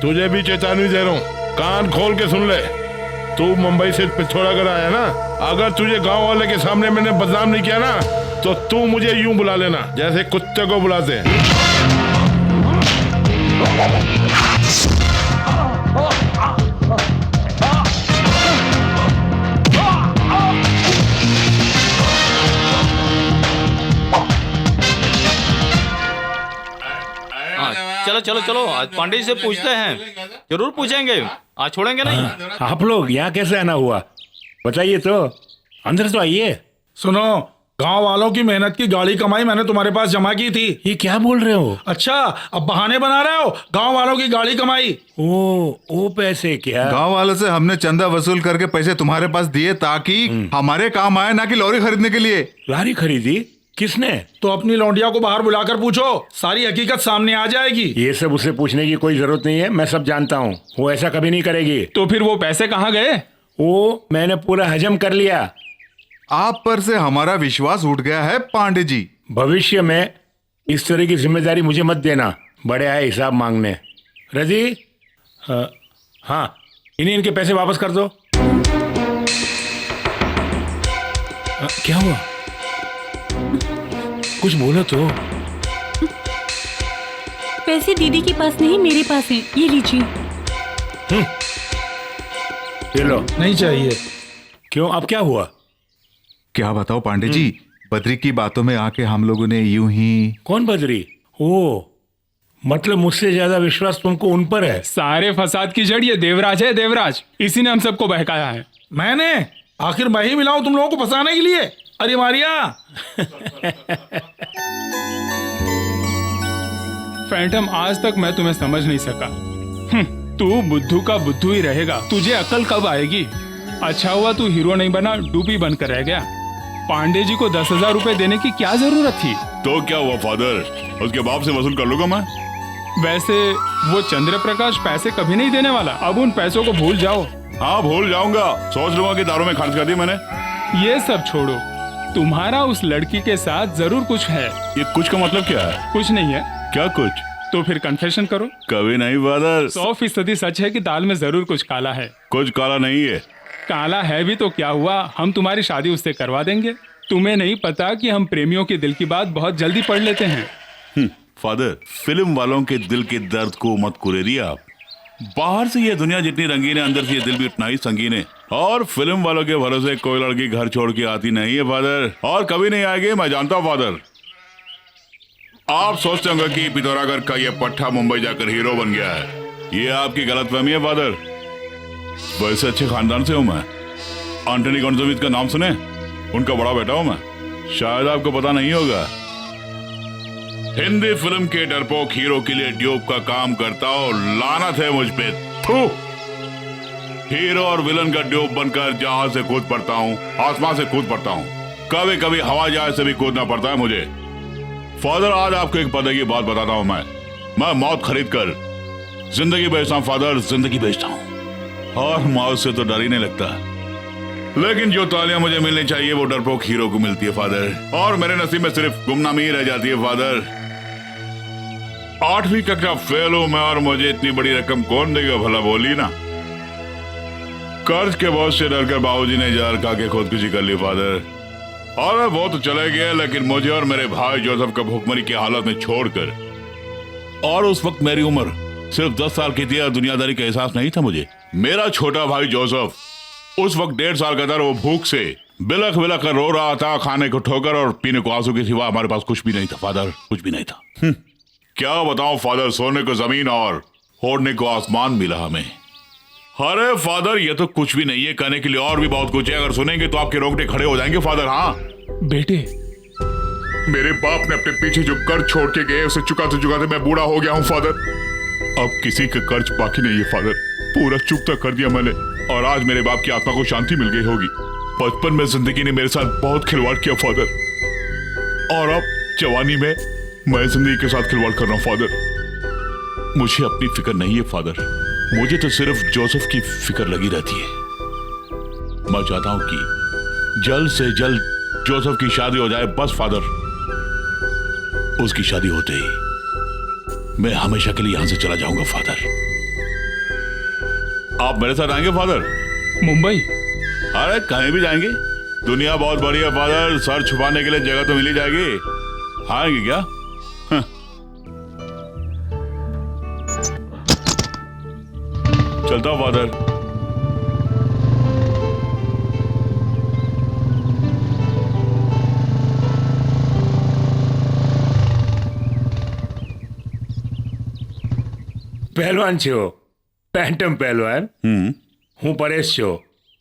तुझे भी चेतावनी दे रहा हूँ, कान खोल के सुन ले। तू मुंबई से पिथौरागढ़ आया ना, अगर तुझे गांव वाले के सामने मैंने बदनाम नहीं किया ना तो तू मुझे यूं बुला लेना जैसे कुत्ते को बुलाते हैं। चलो चलो चलो, आज पांडे जी से पूछते हैं, जरूर पूछेंगे, आज छोड़ेंगे नहीं। आप लोग यहाँ कैसे आना हुआ, बताइए तो, अंदर तो आइए। सुनो, गांव वालों की मेहनत की गाड़ी कमाई मैंने तुम्हारे पास जमा की थी। ये क्या बोल रहे हो? अच्छा, अब बहाने बना रहे हो? गांव वालों की गाड़ी कमाई। ओ पैसे क्या? गांव वालों से हमने चंदा वसूल करके पैसे तुम्हारे पास दिए ताकि हमारे काम आए, ना कि लॉरी खरीदने के लिए। लारी खरीदी? किसने? तो अपनी लौंडिया को बाहर बुलाकर पूछो, सारी हकीकत सामने आ जाएगी। ये सब उसे पूछने की कोई जरूरत नहीं है, मैं सब जानता हूँ, वो ऐसा कभी नहीं करेगी। तो फिर वो पैसे कहाँ गए? वो मैंने पूरा हजम कर लिया। आप पर से हमारा विश्वास उठ गया है पांडे जी। भविष्य में इस तरह की जिम्मेदारी मुझे मत देना, बड़े आए हिसाब मांगने। रजी, हाँ, इनके पैसे वापस कर दो। क्या हुआ? कुछ बोलो तो। पैसे दीदी के पास नहीं, मेरे पास हैं, ये लीजिए। ये लो। नहीं चाहिए। क्यों, अब क्या हुआ? क्या बताओ पांडे जी, बद्री की बातों में आके हम लोगों ने यूं ही। कौन बद्री? ओ, मतलब मुझसे ज्यादा विश्वास तुमको उन पर है। सारे फसाद की जड़ ये देवराज है, देवराज, इसी ने हम सबको बहकाया है। मैंने? आखिर मैं ही मिलाऊं तुम लोगों को फंसाने के लिए? अरे मारिया। फैंटम, आज तक मैं तुम्हें समझ नहीं सका। तू बुद्धू का बुद्धू ही रहेगा, तुझे अकल कब आएगी? अच्छा हुआ तू हीरो नहीं बना, डूबी बनकर रह गया। पांडे जी को 10,000 रुपए देने की क्या जरूरत थी? तो क्या हुआ फादर, उसके बाप से वसूल कर लूंगा मैं। वैसे वो चंद्र प्रकाश पैसे कभी नहीं देने वाला, अब उन पैसों को भूल जाओ। हाँ भूल जाऊंगा, सोच लूंगा कि दारू में खर्च कर दी मैंने। ये सब छोड़ो, तुम्हारा उस लड़की के साथ जरूर कुछ है। ये कुछ का मतलब क्या है? कुछ नहीं है क्या कुछ? तो फिर कन्फेशन करो। कभी नहीं फादर। 100% सच है कि दाल में जरूर कुछ काला है। कुछ काला नहीं है। काला है भी तो क्या हुआ, हम तुम्हारी शादी उससे करवा देंगे। तुम्हें नहीं पता कि हम प्रेमियों के दिल की बात बहुत जल्दी पढ़ लेते हैं। फादर, फिल्म वालों के दिल के दर्द को मत कुरेदिए आप। बाहर से ये दुनिया जितनी रंगीन है, अंदर से ये दिल भी उतना ही संगीन है। और फिल्म वालों के भरोसे कोई लड़की घर छोड़ के आती नहीं है फादर, और कभी नहीं आएगी, मैं जानता हूँ फादर। आप सोचते होंगे कि पिथौरागढ़ का ये पट्टा मुंबई जाकर हीरो बन गया है, ये आपकी गलतफहमी है फादर। वैसे अच्छे खानदान से हूँ मैं। एंटनी गोंजाल्विस का नाम सुने? उनका बड़ा बेटा हूँ मैं। शायद आपको पता नहीं होगा। हिंदी फिल्म के डरपोक हीरो के लिए ड्यूब का काम करता हूँ। लानत है मुझ पे, थू। हीरो और विलन का ड्यूब बनकर जहाज से कूद पड़ता हूँ, आसमान से कूद पड़ता हूँ, कभी कभी हवाई जहाज से भी कूदना पड़ता है मुझे। फादर, आज आपको एक पते की बात बताता हूँ। मैं मौत खरीद कर जिंदगी बेचता हूँ फादर, जिंदगी बेचता हूँ। और मौत से तो डर ही नहीं लगता, लेकिन जो तालियां मुझे मिलनी चाहिए वो डरपोक हीरो को मिलती है फादर, और मेरे नसीब में सिर्फ गुमनामी ही रह जाती है फादर। 8वीं कक्षा फेल हूं मैं, और मुझे इतनी बड़ी रकम कौन देगा भला, बोली ना। कर्ज के बोझ से डरकर बाबूजी ने जहर खा के खुदकुशी कर ली फादर, और वो तो चले गए, लेकिन मुझे और मेरे भाई जोसेफ को भूखमरी की हालत में छोड़कर। और उस वक्त मेरी उम्र सिर्फ 10 साल की थी, दुनियादारी का एहसास नहीं था मुझे। मेरा छोटा भाई जोसेफ उस वक्त 1.5 साल का था। वो भूख से बिलख बिलख कर रो रहा था, खाने को ठोकर और पीने को आंसू के सिवा हमारे पास कुछ भी नहीं था फादर, कुछ भी नहीं था। क्या बताऊं फादर, सोने को जमीन और ओढ़ने को आसमान मिला हमें। अरे फादर, ये तो कुछ भी नहीं है, कहने के लिए और भी बहुत कुछ है। अगर सुनेंगे तो आपके रोंगटे खड़े हो जाएंगे फादर। हाँ बेटे, मेरे बाप ने अपने पीछे जो कर्ज छोड़ के गए उसे चुकाते चुकाते मैं बूढ़ा हो गया हूँ फादर। अब किसी का कर्ज बाकी नहीं है फादर, पूरा चुकता कर दिया मैंने, और आज मेरे बाप की आत्मा को शांति मिल गई होगी। बचपन में जिंदगी ने मेरे साथ बहुत खिलवाड़ किया फादर, और अब जवानी में मैं जिंदगी के साथ खिलवाड़ कर रहा हूँ फादर। मुझे अपनी फिक्र नहीं है फादर, मुझे तो सिर्फ जोसेफ की फिक्र लगी रहती है। मैं चाहता हूं कि जल्द से जल्द जोसेफ की शादी हो जाए, बस फादर। उसकी शादी होते ही मैं हमेशा के लिए यहां से चला जाऊंगा फादर। आप मेरे साथ आएंगे फादर? मुंबई? अरे कहीं भी जाएंगे, दुनिया बहुत बड़ी है फादर, सर छुपाने के लिए जगह तो मिल ही जाएगी। आएंगे क्या? चलता हूं फादर। પહેલવાન છો, પેન્ટમ પહેલવાન. હું પરેશ છો,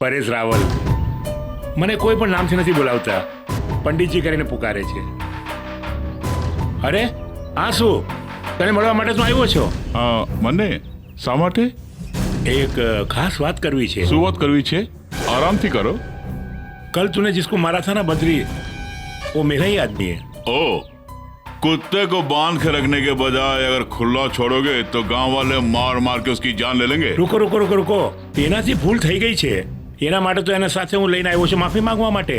પરેશ રાવલ. મને કોઈ પણ નામથી નથી બોલાવતા, પંડિતજી કરીને પુકારે છે. અરે આ શું, તને મળવા માટે તું આવ્યો છો? મને શા માટે? एक खास बात करवी छे. શું વાત કરવી છે? આરામથી કરો. कल तूने जिसको मारा था ना बद्री, वो मेरा ही आदमी है. ओ, कुत्ते को बांध के रखने के बजाय अगर खुला छोड़ोगे तो गांव वाले मार मार के उसकी जान ले लेंगे. रुको रुको रुको रुको, એનાથી ભૂલ થઈ ગઈ છે. એના માટે તો એના સાથે હું લઈને આવ્યો છું માફી માંગવા માટે.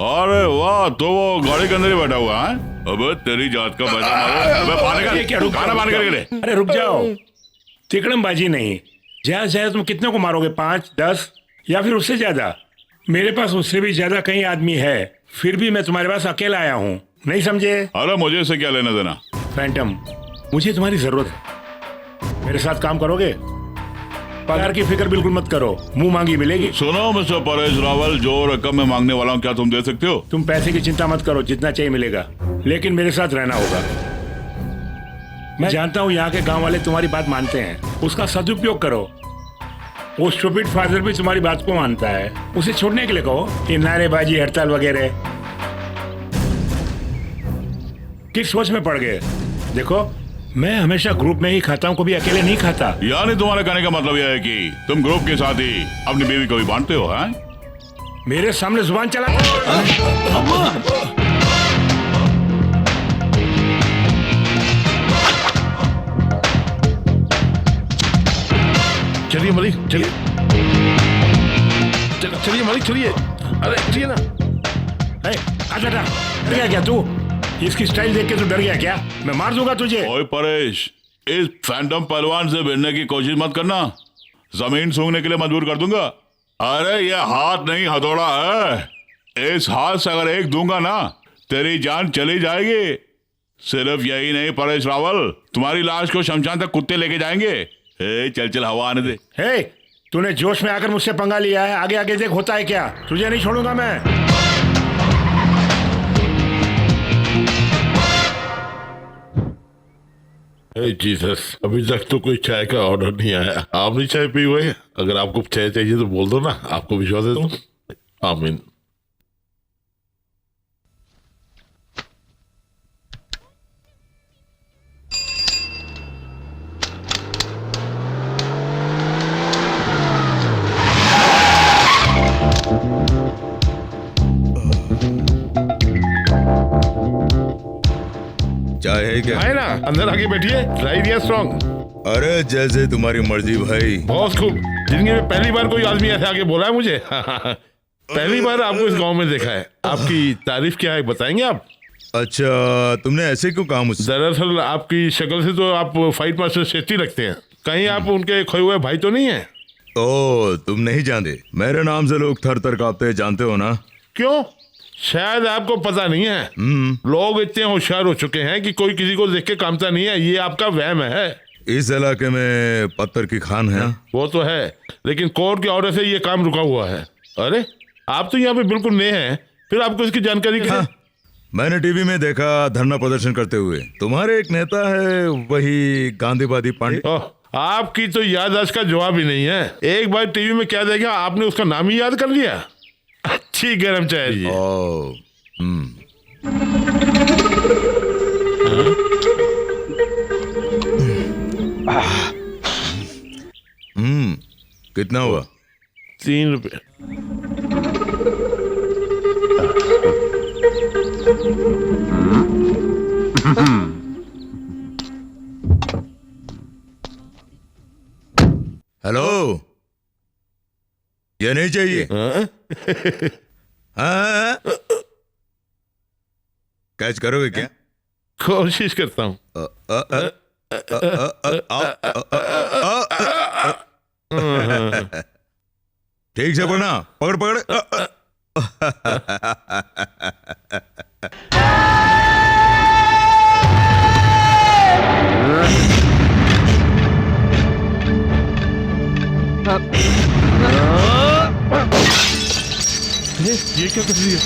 अरे वाह, तो वो गाड़ी के अंदर ही बैठा हुआ है. अबे तेरी जात का बैठा मारो. अबे पानी पानी करके. अरे रुक जाओ, तिकड़मबाजी नहीं. ज्यादा से ज्यादा तुम कितने को मारोगे? 5, 10 या फिर उससे ज्यादा? मेरे पास उससे भी ज्यादा कई आदमी है, फिर भी मैं तुम्हारे पास अकेला आया हूँ. नहीं समझे? अरे मुझे इससे क्या लेना देना? फैंटम, मुझे तुम्हारी जरूरत है. मेरे साथ काम करोगे? पगार की फिक्र बिल्कुल मत करो, मुंह मांगी मिलेगी. सुनो मिस्टर परेश रावल, जो रकम मैं मांगने वाला हूँ क्या तुम दे सकते हो? तुम पैसे की चिंता मत करो, जितना चाहिए मिलेगा, लेकिन मेरे साथ रहना होगा. मैं जानता हूँ यहाँ के गांव वाले तुम्हारी बात मानते हैं, उसका सदुपयोग करो. वो स्टूपिड फादर भी तुम्हारी बात को मानता है, उसे छोड़ने के लिए कहो. ये नारेबाजी, हड़ताल वगैरह किस सोच में पड़ गए? देखो, मैं हमेशा ग्रुप में ही खाता हूँ, कभी अकेले नहीं खाता. यानी तुम्हारे कहने का मतलब यह है कि तुम ग्रुप के साथ ही अपनी बीवी को भी बांटते हो? हैं? मेरे सामने जुबान चला. चलिए मलिक, चलिए. चलिए मलिक, चलिए. अरे चलिए ना. आ बेटा, डर गया क्या तू? इसकी स्टाइल देख के तू डर गया क्या? मैं मार दूंगा तुझे। ओए परेश, इस फैंटम पहलवान से भिड़ने की कोशिश मत करना, जमीन सूंघने के लिए मजबूर कर दूंगा। अरे ये हाथ नहीं हथौड़ा है, इस हाथ से अगर एक दूंगा ना तेरी जान चली जाएगी। सिर्फ यही नहीं परेश रावल, तुम्हारी लाश को शमशान तक कुत्ते लेके जाएंगे। चल चल हवा आने दे। हे, तूने जोश में आकर मुझसे पंगा लिया है, आगे आगे देख होता है क्या। तुझे नहीं छोड़ूंगा मैं। जीसस, अभी तक तो कोई चाय का ऑर्डर नहीं आया। आपने चाय पी हुई है? अगर आपको चाय चाहिए तो बोल दो ना, आपको विश्वास है तो। आमीन। चाय है क्या? है ना, अंदर आके बैठिए। ड्राई दिया स्ट्रॉन्ग? अरे जैसे तुम्हारी मर्जी भाई। बहुत खूब। जिंदगी में पहली बार कोई आदमी ऐसे आके बोला है मुझे। पहली बार आपको इस गांव में देखा है। आपकी तारीफ क्या है, बताएंगे आप? अच्छा, तुमने ऐसे क्यों कहा मुझसे? दरअसल आपकी शक्ल से तो आप फाइट मास्टर सेफ्टी रखते हैं। कहीं आप उनके खोए हुए भाई तो नहीं है? ओ, तुम नहीं जानते, मेरे नाम से लोग थर थर कांपते हैं, जानते हो ना? क्यों? शायद आपको पता नहीं है। लोग इतने होशियार हो चुके हैं कि कोई किसी को देख के कामता नहीं है। ये आपका वहम है। इस इलाके में पत्थर की खान है। वो तो है, लेकिन कोर्ट के ऑर्डर से ये काम रुका हुआ है। अरे आप तो यहाँ पे बिल्कुल नए हैं, फिर आपको इसकी जानकारी क्या? मैंने टीवी में देखा धरना प्रदर्शन करते हुए। तुम्हारे एक नेता है, वही गांधीवादी पांडे। आपकी तो याददाश्त का जवाब ही नहीं है। एक बार टीवी में क्या देखा, आपने उसका नाम ही याद कर लिया। अच्छी गरम चाय जी। कितना हुआ? 3 रुपए। हेलो, ये नहीं चाहिए। हाँ? कैच करोगे क्या? कोशिश करता हूँ। ठीक से पकड़ना, पकड़ पकड़। ये क्या कर रही है?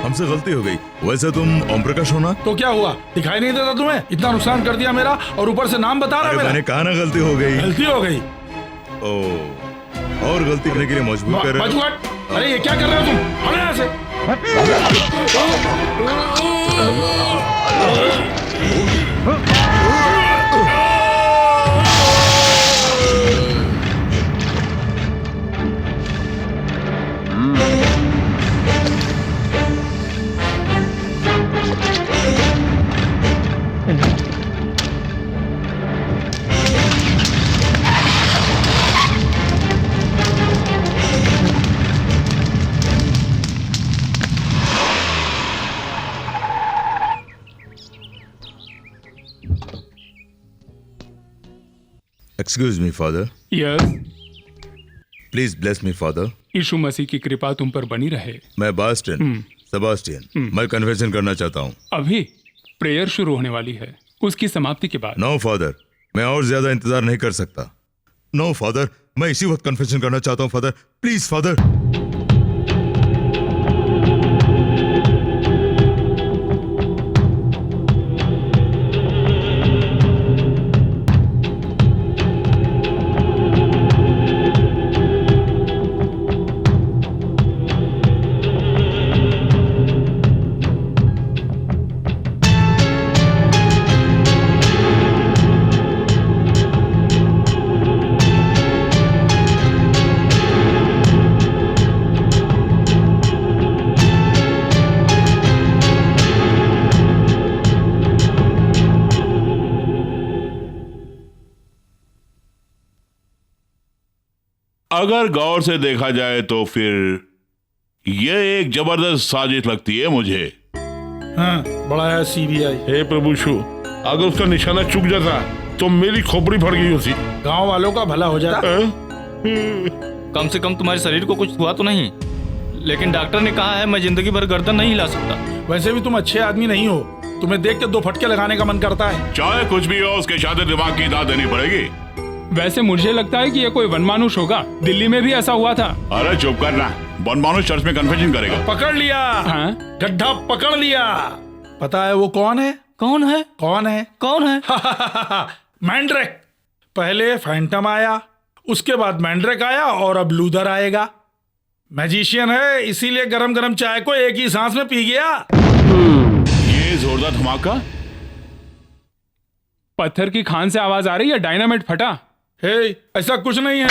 हमसे गलती हो गई। वैसे तुम ओम प्रकाश हो ना? तो क्या हुआ, दिखाई नहीं देता तुम्हें? इतना नुकसान कर दिया मेरा और ऊपर से नाम बता रहा है। मैंने कहा ना गलती हो गई। गलती हो गई? और गलती करने के लिए मजबूर कर रहे हो। अरे ये क्या कर रहे हो तुम? हटो यहाँ से। Excuse me, father. Yes. Please bless me, father. यीशु मसीह की कृपा तुम पर बनी रहे। मैं सेबास्टियन, मैं कन्फेशन करना चाहता हूँ। अभी प्रेयर शुरू होने वाली है, उसकी समाप्ति के बाद। नो फादर, मैं और ज्यादा इंतजार नहीं कर सकता। नो फादर, मैं इसी वक्त कन्फेशन करना चाहता हूँ फादर। Please father. अगर गौर से देखा जाए तो फिर ये एक जबरदस्त साजिश लगती है मुझे। हाँ, बड़ा है CBI। हे प्रभु शु, अगर उसका निशाना चूक जाता तो मेरी खोपड़ी फट गई होती। गांव वालों का भला हो जाता। कम से कम तुम्हारे शरीर को कुछ हुआ तो नहीं, लेकिन डॉक्टर ने कहा है मैं जिंदगी भर गर्दन नहीं हिला सकता। वैसे भी तुम अच्छे आदमी नहीं हो, तुम्हें देख के 2 फटके लगाने का मन करता है। चाहे कुछ भी हो, उसके शादी दिमाग की दाद देनी पड़ेगी। वैसे मुझे लगता है कि ये कोई वनमानुष होगा, दिल्ली में भी ऐसा हुआ था। अरे चुप करना, वनमानुष चर्च में कन्फेशन करेगा। पकड़ लिया। हाँ? गड्ढा पकड़ लिया। पता है वो कौन है? कौन है? कौन है? कौन है? मैंड्रेक। पहले फैंटम आया, उसके बाद मैंड्रेक आया और अब लूदर आएगा। मैजिशियन है, इसीलिए गरम गरम चाय को एक ही सांस में पी गया। ये जोरदार धमाका। पत्थर की खान से आवाज आ रही है, डायनामाइट फटा। हे, ऐसा कुछ नहीं है।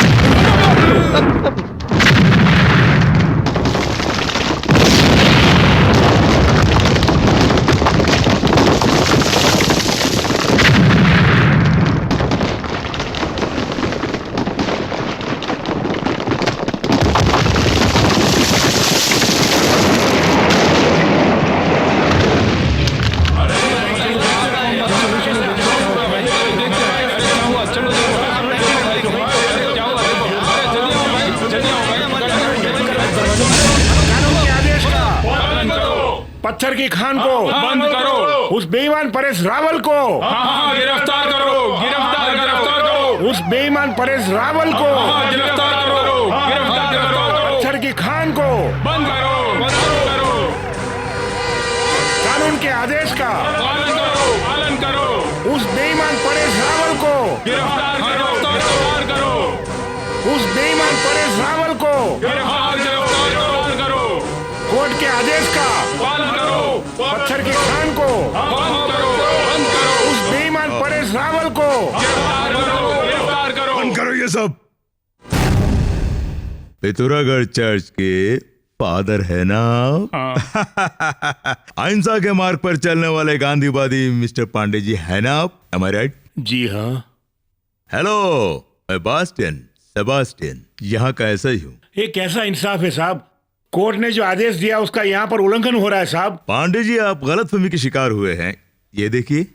पत्थर की खान को बंद करो। उस बेईमान परेश रावल को गिरफ्तार करो, गिरफ्तार करो। उस बेईमान परेश रावल को गिरफ्तार करो, गिरफ्तार करो। पत्थर की खान को बंद करो, बंद करो। कानून के आदेश का पालन करो, पालन करो। उस बेईमान परेश रावल को गिरफ्तार करो, गिरफ्तार करो। उस बेईमान परेश रावल को गिरफ्तार करो। कोर्ट के आदेश का पालन करो। पत्थर की खान को बंद करो, बंद करो। उस बेईमान परेश रावल को गिरफ्तार करो, गिरफ्तार करो। बंद करो ये सब। पिथौरागढ़ चर्च के फादर है ना? अहिंसा के मार्ग पर चलने वाले गांधीवादी मिस्टर पांडे जी है ना आप? Am I right? जी हाँ। हेलो, मैं सेबास्टियन यहाँ का ऐसा ही हूँ। ये कैसा इंसाफ है साहब? कोर्ट ने जो आदेश दिया उसका यहाँ पर उल्लंघन हो रहा है साहब। पांडे जी, आप गलतफहमी के शिकार हुए हैं। ये देखिए,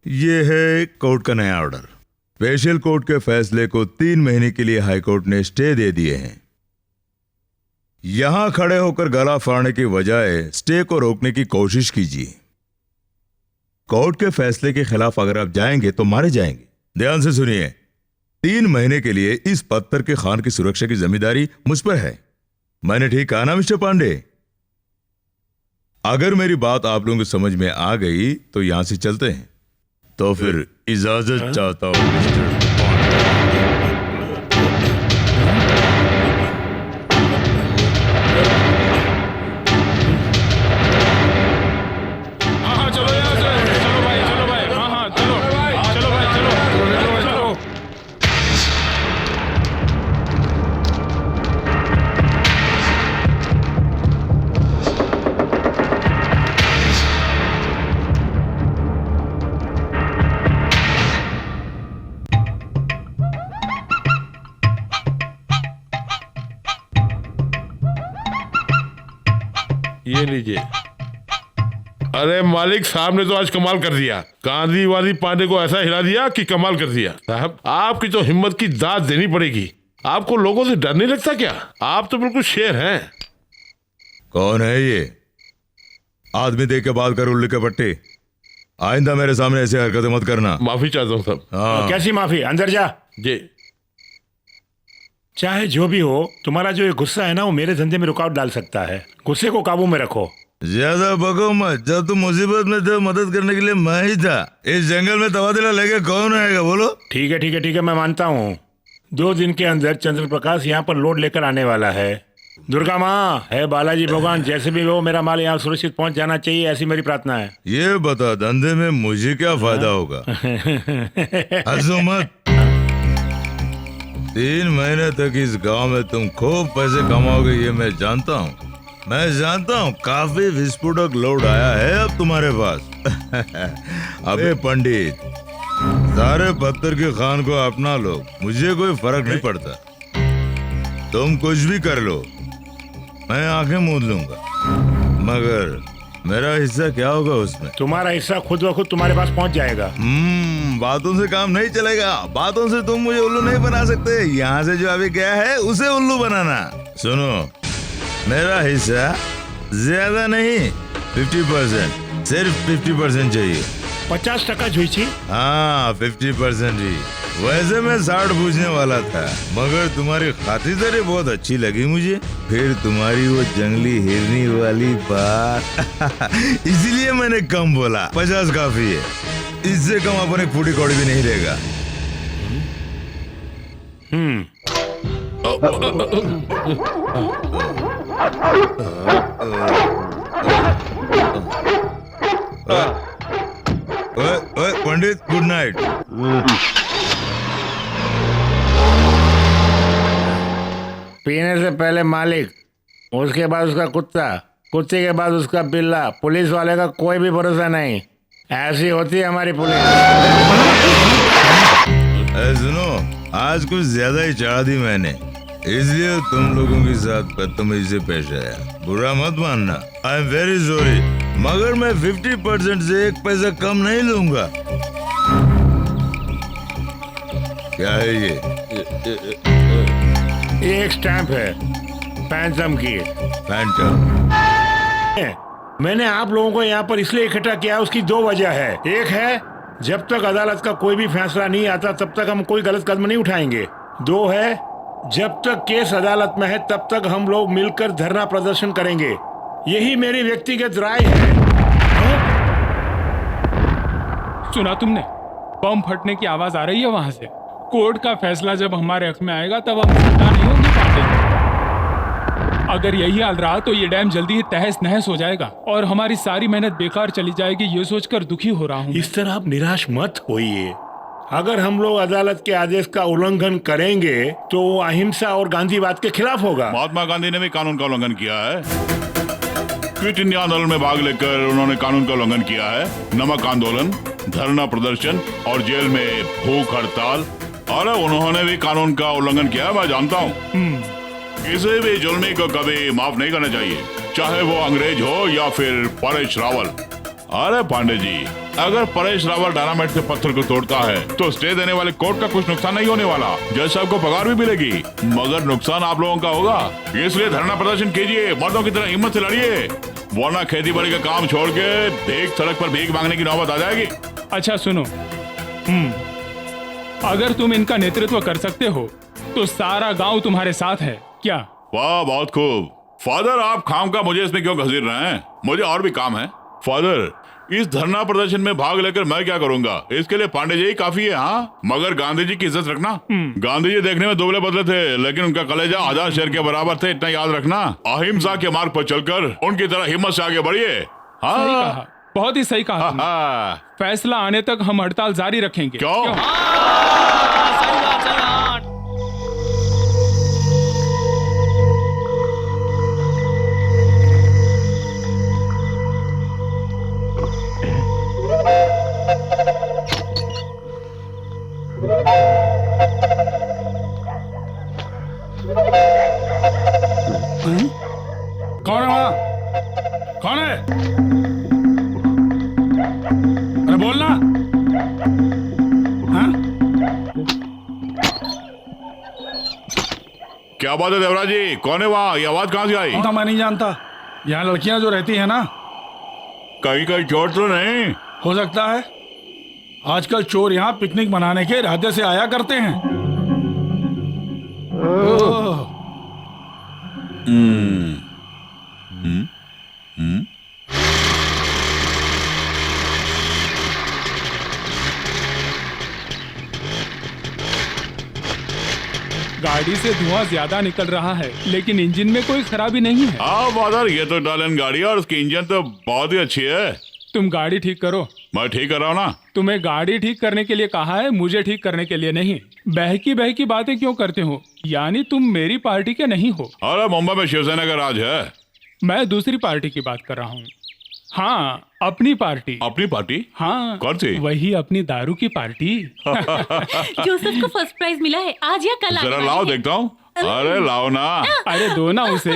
ये है कोर्ट का नया ऑर्डर। स्पेशल कोर्ट के फैसले को 3 महीने के लिए हाई कोर्ट ने स्टे दे दिए हैं। यहां खड़े होकर गला फाड़ने की बजाय स्टे को रोकने की कोशिश कीजिए। कोर्ट के फैसले के खिलाफ अगर आप जाएंगे तो मारे जाएंगे। ध्यान से सुनिए, 3 महीने के लिए इस पत्थर के खान की सुरक्षा की जिम्मेदारी मुझ पर है। मैंने ठीक कहा ना मिस्टर पांडे? अगर मेरी बात आप लोगों को समझ में आ गई तो यहां से चलते हैं। तो फिर इजाजत चाहता हूं मिस्टर चलो यहाँ से, चलो भाई, चलो भाई। हाँ, चलो, चलो भाई, चलो, चलो। ये लीजिए। अरे मालिक साहब ने तो आज कमाल कर दिया। गांधीवादी पांडे को ऐसा हिला दिया कि कमाल कर दिया। साहब, आपकी तो हिम्मत की दाद देनी पड़ेगी। आपको लोगों से डर नहीं लगता क्या? आप तो बिल्कुल शेर हैं। कौन है ये? आदमी देख के बात कर, उल्लू के पट्टे। आइंदा मेरे सामने ऐसी हरकतें मत करना। माफी चाहता हूँ साहब। हाँ। कैसी माफी? अंदर जा। जी। चाहे जो भी हो, तुम्हारा जो ये गुस्सा है ना, वो मेरे धंधे में रुकावट डाल सकता है। गुस्से को काबू में रखो। ज्यादा बको मत। जब तुम मुसीबत में थे, मदद करने के लिए मैं ही था। इस जंगल में तबादला लेके कौन आएगा बोलो? ठीक है, ठीक है, ठीक है, मैं मानता हूँ। 2 दिन के अंदर चंद्र प्रकाश यहाँ पर लोड लेकर आने वाला है। दुर्गा माँ है, बालाजी भगवान, जैसे भी हो मेरा माल यहाँ सुरक्षित पहुँच जाना चाहिए, ऐसी मेरी प्रार्थना है। ये बता, धंधे में मुझे क्या फायदा होगा? हंसो मत। 3 महीने तक इस गांव में तुम खूब पैसे कमाओगे, ये मैं जानता हूँ। मैं जानता हूँ काफी विस्फोटक लोड आया है अब तुम्हारे पास। अबे पंडित, सारे पत्थर के खान को अपना लो, मुझे कोई फर्क नहीं पड़ता। तुम कुछ भी कर लो, मैं आंखें मूंद लूंगा, मगर मेरा हिस्सा क्या होगा उसमें? तुम्हारा हिस्सा खुद ब खुद तुम्हारे पास पहुंच जाएगा। बातों से काम नहीं चलेगा। बातों से तुम मुझे उल्लू नहीं बना सकते। यहाँ से जो अभी गया है उसे उल्लू बनाना। सुनो, मेरा हिस्सा ज्यादा नहीं, 50%, सिर्फ 50% चाहिए। 50% जुईची? हाँ, 50% ही। वैसे मैं 60 पूछने वाला था, मगर तुम्हारी खातिरदारी बहुत अच्छी लगी मुझे। फिर तुम्हारी वो जंगली हिरनी वाली बात इसलिए मैंने कम बोला। 50 काफी है, इससे कम अपन एक फूटी कौड़ी भी नहीं लेगा। पंडित, गुड नाइट। पीने से पहले मालिक, उसके बाद उसका कुत्ता, कुत्ते के बाद उसका बिल्ला। पुलिस वाले का कोई भी भरोसा नहीं। ऐसी होती है हमारी पुलिस। सुनो, आज कुछ ज्यादा ही चढ़ा दी मैंने, इसलिए तुम लोगों के साथ बदतमीजी से पेश आया। बुरा मत मानना, आई एम वेरी सॉरी, मगर मैं 50% से 1 पैसा कम नहीं लूंगा। क्या है ये? एक स्टैंप है फैंटम की। फैंटम? मैंने आप लोगों को यहाँ पर इसलिए इकट्ठा किया, उसकी 2 वजह है। एक है, जब तक अदालत का कोई भी फैसला नहीं आता तब तक हम कोई गलत कदम नहीं उठाएंगे। 2 है, जब तक केस अदालत में है तब तक हम लोग मिलकर धरना प्रदर्शन करेंगे। यही मेरी व्यक्तिगत राय है। सुना तुमने? बम फटने की आवाज आ रही है वहां से। कोर्ट का फैसला जब हमारे हक में आएगा तब हम जिंदा नहीं होंगे पांडे। अगर यही हाल रहा तो ये डैम जल्दी ही तहस नहस हो जाएगा और हमारी सारी मेहनत बेकार चली जाएगी। ये सोचकर दुखी हो रहा हूँ। इस तरह आप निराश मत होइए। अगर हम लोग अदालत के आदेश का उल्लंघन करेंगे तो वो अहिंसा और गांधीवाद के खिलाफ होगा। महात्मा गांधी ने भी कानून का उल्लंघन किया है। क्विट इंडिया आंदोलन में भाग लेकर उन्होंने कानून का उल्लंघन किया है। नमक आंदोलन, धरना प्रदर्शन और जेल में भूख हड़ताल, और उन्होंने भी कानून का उल्लंघन किया है, मैं जानता हूँ। किसी भी जुल्मी को कभी माफ नहीं करना चाहिए, चाहे वो अंग्रेज हो या फिर परेश रावल। अरे पांडे जी, अगर परेश रावल डायनामाइट से पत्थर को तोड़ता है तो स्टे देने वाले कोर्ट का कुछ नुकसान नहीं होने वाला। जज साहब को पगार भी मिलेगी, मगर नुकसान आप लोगों का होगा। इसलिए धरना प्रदर्शन कीजिए, मर्दों की तरह हिम्मत से लड़िए, वरना खेती बाड़ी का काम छोड़ के भीख सड़क पर भीख मांगने की नौबत आ जाएगी। अच्छा सुनो, अगर तुम इनका नेतृत्व कर सकते हो तो सारा गांव तुम्हारे साथ है क्या? वाह, बहुत खूब। फादर, आप खाम का मुझे इसमें क्यों घसीट रहे हैं? मुझे और भी काम है। फादर, इस धरना प्रदर्शन में भाग लेकर मैं क्या करूंगा? इसके लिए पांडे जी ही काफी है। हाँ, मगर गांधी जी की इज्जत रखना। गांधी जी देखने में दुबले पतले थे, लेकिन उनका कलेजा 1000 शेर के बराबर थे, इतना याद रखना। अहिंसा के मार्ग पर चलकर उनकी तरह हिम्मत से आगे बढ़िए। हाँ, सही कहा, बहुत ही सही कहा तुमने। फैसला आने तक हम हड़ताल जारी रखेंगे। क्यों? कौन है वहां? कौन है? अरे बोलना। हाँ? क्या बात है देवराज जी, कौन है वहाँ? ये आवाज कहाँ से आई? मैं नहीं जानता। यहाँ लड़कियां जो रहती है ना, कहीं कहीं चोट तो नहीं? हो सकता है। आजकल चोर यहाँ पिकनिक मनाने के इरादे से आया करते हैं। गाड़ी से धुआं ज्यादा निकल रहा है, लेकिन इंजन में कोई खराबी नहीं है। हाँ फादर, ये तो इटालियन गाड़ी है और उसकी इंजन तो बहुत ही अच्छी है। तुम गाड़ी ठीक करो। मैं ठीक कर रहा हूँ ना। तुम्हें गाड़ी ठीक करने के लिए कहा है, मुझे ठीक करने के लिए नहीं। बहकी बहकी बातें क्यों करते हो? यानी तुम मेरी पार्टी के नहीं हो? अरे मुंबई में शिवसेना का राज है। मैं दूसरी पार्टी की बात कर रहा हूँ। हाँ, अपनी पार्टी। अपनी पार्टी? हाँ, कौन सी? वही अपनी दारू की पार्टी। जोसेफ को फर्स्ट प्राइज मिला है, आज या कल आने जरा वाला लाओ है। देखता हूँ। अरे लाओ ना। अरे दो ना उसे।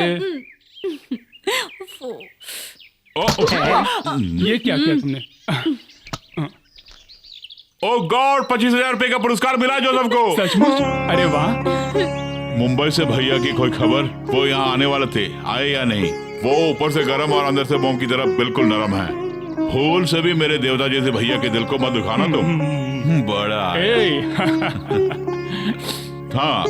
ये क्या किया तुमने? ओ गॉड, 25,000 रुपए का पुरस्कार मिला जोसेफ को। सचमुच? अरे वाह। मुंबई से भैया की कोई खबर? वो यहाँ आने वाले थे, आए या नहीं? वो ऊपर से गर्म और अंदर से मोम की तरफ बिल्कुल नरम है। फूल से भी मेरे देवता जैसे भैया के दिल को मत दुखाना तुम। बड़ा हाँ,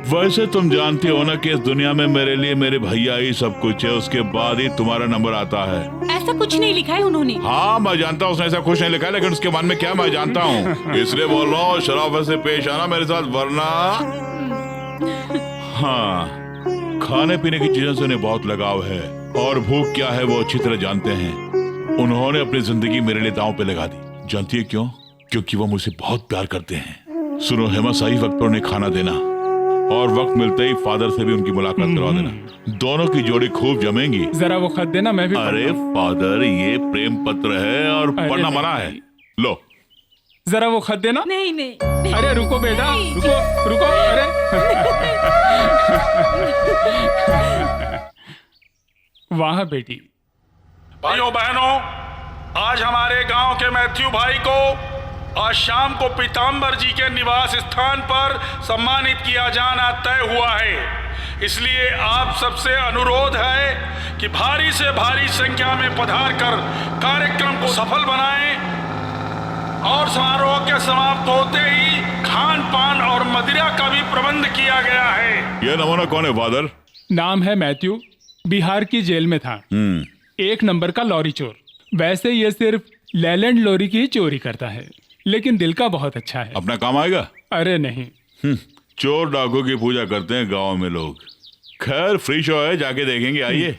वैसे तुम जानती हो ना कि इस दुनिया में मेरे लिए मेरे भैया ही सब कुछ है, उसके बाद ही तुम्हारा नंबर आता है। ऐसा कुछ नहीं लिखा है उन्होंने। हाँ मैं जानता हूँ उसने ऐसा कुछ नहीं लिखा है, लेकिन उसके मन में क्या मैं जानता हूँ, इसलिए बोल रहा हूँ शराफत से पेश आना मेरे साथ, वरना। हाँ, खाने पीने की चीजों से उन्हें बहुत लगाव है और भूख क्या है वो अच्छी तरह जानते हैं। उन्होंने अपनी जिंदगी मेरे लिए दांव पे लगा दी। जानती है क्यों? क्योंकि वो मुझसे बहुत प्यार करते हैं। सुनो हेमा, सही वक्त पर उन्हें खाना देना और वक्त मिलते ही फादर से भी उनकी मुलाकात करवा देना। दोनों की जोड़ी खूब जमेंगी। जरा वो खत देना, मैं भी। अरे फादर, ये प्रेम पत्र है और पढ़ना मना है। लो जरा वो खत देना। नहीं नहीं। अरे रुको बेटा, रुको रुको। अरे वाह बेटी। भाइयों बहनों, आज हमारे गांव के मैथ्यू भाई को आज शाम को पीताम्बर जी के निवास स्थान पर सम्मानित किया जाना तय हुआ है। इसलिए आप सबसे अनुरोध है कि भारी से भारी संख्या में पधार कर कार्यक्रम को सफल बनाएं और समारोह के समाप्त होते ही खान पान और मदिरा का भी प्रबंध किया गया है। यह नमूना कौन है फादर? नाम है मैथ्यू, बिहार की जेल में था। 1 नंबर का लॉरी चोर। वैसे ये सिर्फ लैलैंड लॉरी की ही चोरी करता है, लेकिन दिल का बहुत अच्छा है। अपना काम आएगा? अरे नहीं। चोर डाकू की पूजा करते हैं गांव में लोग। खैर फ्री शो है, जाके देखेंगे, आइए।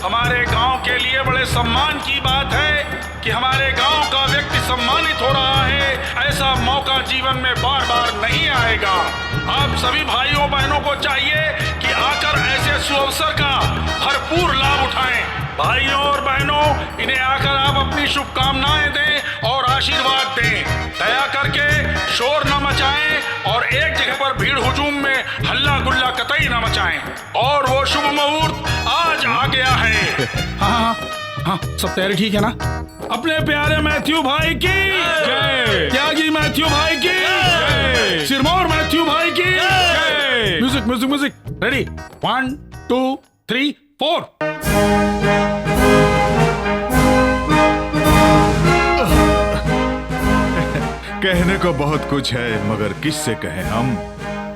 हमारे गांव के लिए बड़े सम्मान की बात है कि हमारे गांव का व्यक्ति सम्मानित हो रहा है। ऐसा मौका जीवन में बार बार नहीं आएगा। आप सभी भाइयों बहनों को चाहिए कि आकर ऐसे सुअवसर का भरपूर लाभ उठाएं। भाइयों और बहनों, इन्हें आकर आप अपनी शुभकामनाएं दें और आशीर्वाद दें। दया करके शोर न मचाएं और एक जगह पर भीड़ हुजूम में हल्ला गुल्ला कतई न मचाएं। और वो शुभ मुहूर्त आज आ गया है। हाँ, सब तैयारी ठीक है ना? अपने प्यारे मैथ्यू भाई की जय, त्यागी मैथ्यू भाई की जय, सिरमौर मैथ्यू भाई की जय। Music music music ready. 1 2 3 4। कहने को बहुत कुछ है, मगर किससे कहें हम।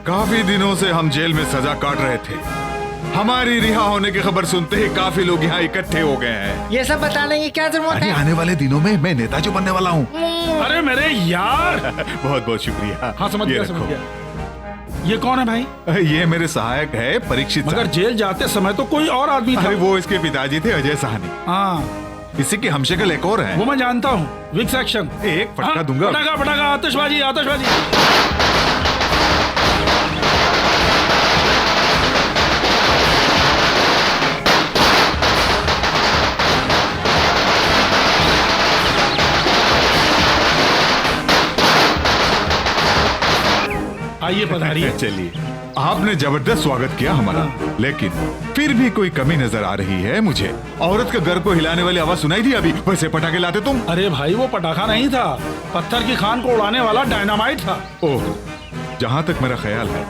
काफी दिनों से हम जेल में सजा काट रहे थे। हमारी रिहा होने की खबर सुनते ही काफी लोग यहाँ इकट्ठे हो गए हैं। ये सब बताने की क्या जरूरत है? आने वाले दिनों में मैं नेताजी बनने वाला हूँ। अरे मेरे यार। बहुत बहुत शुक्रिया। हाँ समझ गया समझ गया। ये कौन है भाई? ये मेरे सहायक है परीक्षित। मगर जेल जाते समय तो कोई और आदमी था। वो इसके पिताजी थे, अजय साहनी। हाँ, इसी की हमशक्ल एक और है। वो मैं जानता हूँ, विक सेक्शन। एक फटका दूंगा। फटाका फटाका, आतिशबाजी आतिशबाजी। आइए पधारिए। चलिए, आपने जबरदस्त स्वागत किया हमारा, लेकिन फिर भी कोई कमी नजर आ रही है मुझे। औरत के घर को हिलाने वाली आवाज सुनाई दी अभी। वैसे पटाखे लाते तुम? अरे भाई, वो पटाखा नहीं था, पत्थर की खान को उड़ाने वाला डायनामाइट था। ओह, जहाँ तक मेरा ख्याल है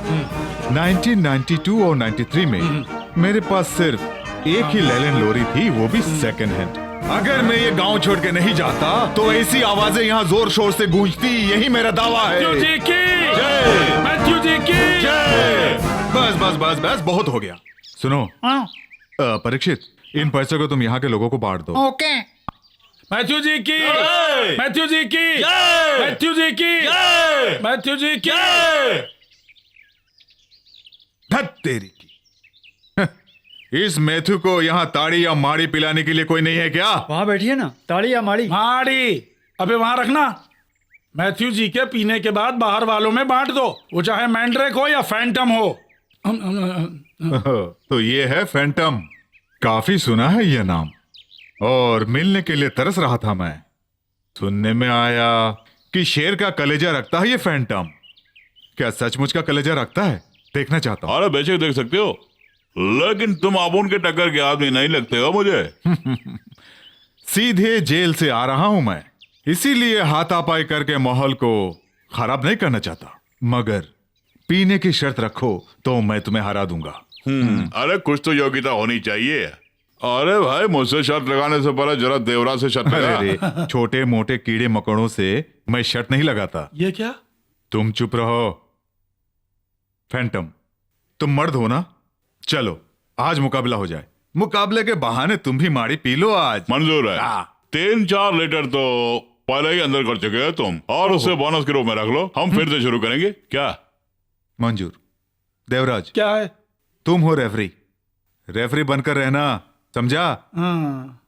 1992 और 93 में मेरे पास सिर्फ एक ही लैलैंड लॉरी थी, वो भी सेकंड हैंड। अगर मैं ये गांव छोड़ के नहीं जाता तो ऐसी आवाजें यहाँ जोर शोर से गूंजती, यही मेरा दावा है। मैथ्यू जी की जय, मैथ्यू जी की जय। बस बस बस बस, बहुत हो गया। सुनो परीक्षित, इन पैसों को तुम यहाँ के लोगों को बांट दो। ओके। मैथ्यू जी की, मैथ्यू जी की, मैथ्यू जी की, मैथ्यू जी की। धत तेरी की। इस मैथ्यू को यहाँ ताड़ी या माड़ी पिलाने के लिए कोई नहीं है क्या? वहाँ बैठिए ना, ताड़ी या माड़ी। माड़ी अबे वहां रखना। मैथ्यू जी के पीने के बाद बाहर वालों में बांट दो, वो चाहे मैंड्रेक हो या फैंटम हो। तो ये है फैंटम। काफी सुना है ये नाम और मिलने के लिए तरस रहा था मैं। सुनने में आया कि शेर का कलेजा रखता है ये फैंटम। क्या सचमुच का कलेजा रखता है? देखना चाहता हूँ। अरे बेशक देख सकते हो, लेकिन तुम अबुन के टक्कर के आदमी नहीं लगते हो मुझे। सीधे जेल से आ रहा हूं मैं, इसीलिए हाथापाई करके माहौल को खराब नहीं करना चाहता। मगर पीने की शर्त रखो तो मैं तुम्हें हरा दूंगा। अरे कुछ तो योग्यता होनी चाहिए। अरे भाई, मुझसे शर्त लगाने से पहले जरा देवराज से शर्त लगा। अरे छोटे मोटे कीड़े मकोड़ों से मैं शर्त नहीं लगाता। ये क्या? तुम चुप रहो। फैंटम, तुम मर्द हो ना? चलो आज मुकाबला हो जाए। मुकाबले के बहाने तुम भी माड़ी पी लो आज। मंजूर है। 3-4 लीटर तो पहले ही अंदर कर चुके हो तुम, और उससे बोनस के रूप में रख लो। हम फिर से शुरू करेंगे क्या? मंजूर। देवराज, क्या है? तुम हो रेफरी, रेफरी बनकर रहना, समझा? हाँ।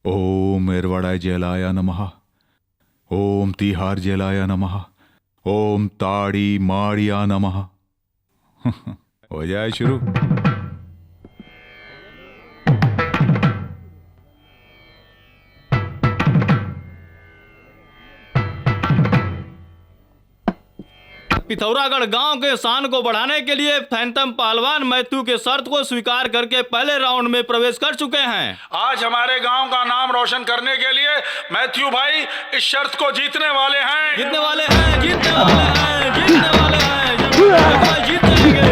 ओम एरवाड़ाय जलाय नमः, ओम तिहार जलाय नमः, ओम ताड़ी माड़िया नमः। हो जाए शुरू। पिथौरागढ़ गांव के शान को बढ़ाने के लिए फैंटम पहलवान मैथ्यू के शर्त को स्वीकार करके पहले राउंड में प्रवेश कर चुके हैं। आज हमारे गांव का नाम रोशन करने के लिए मैथ्यू भाई इस शर्त को जीतने वाले हैं। जीतने वाले हैं, जीतने वाले हैं, जीतने वाले हैं, भाई जीत जाएंगे।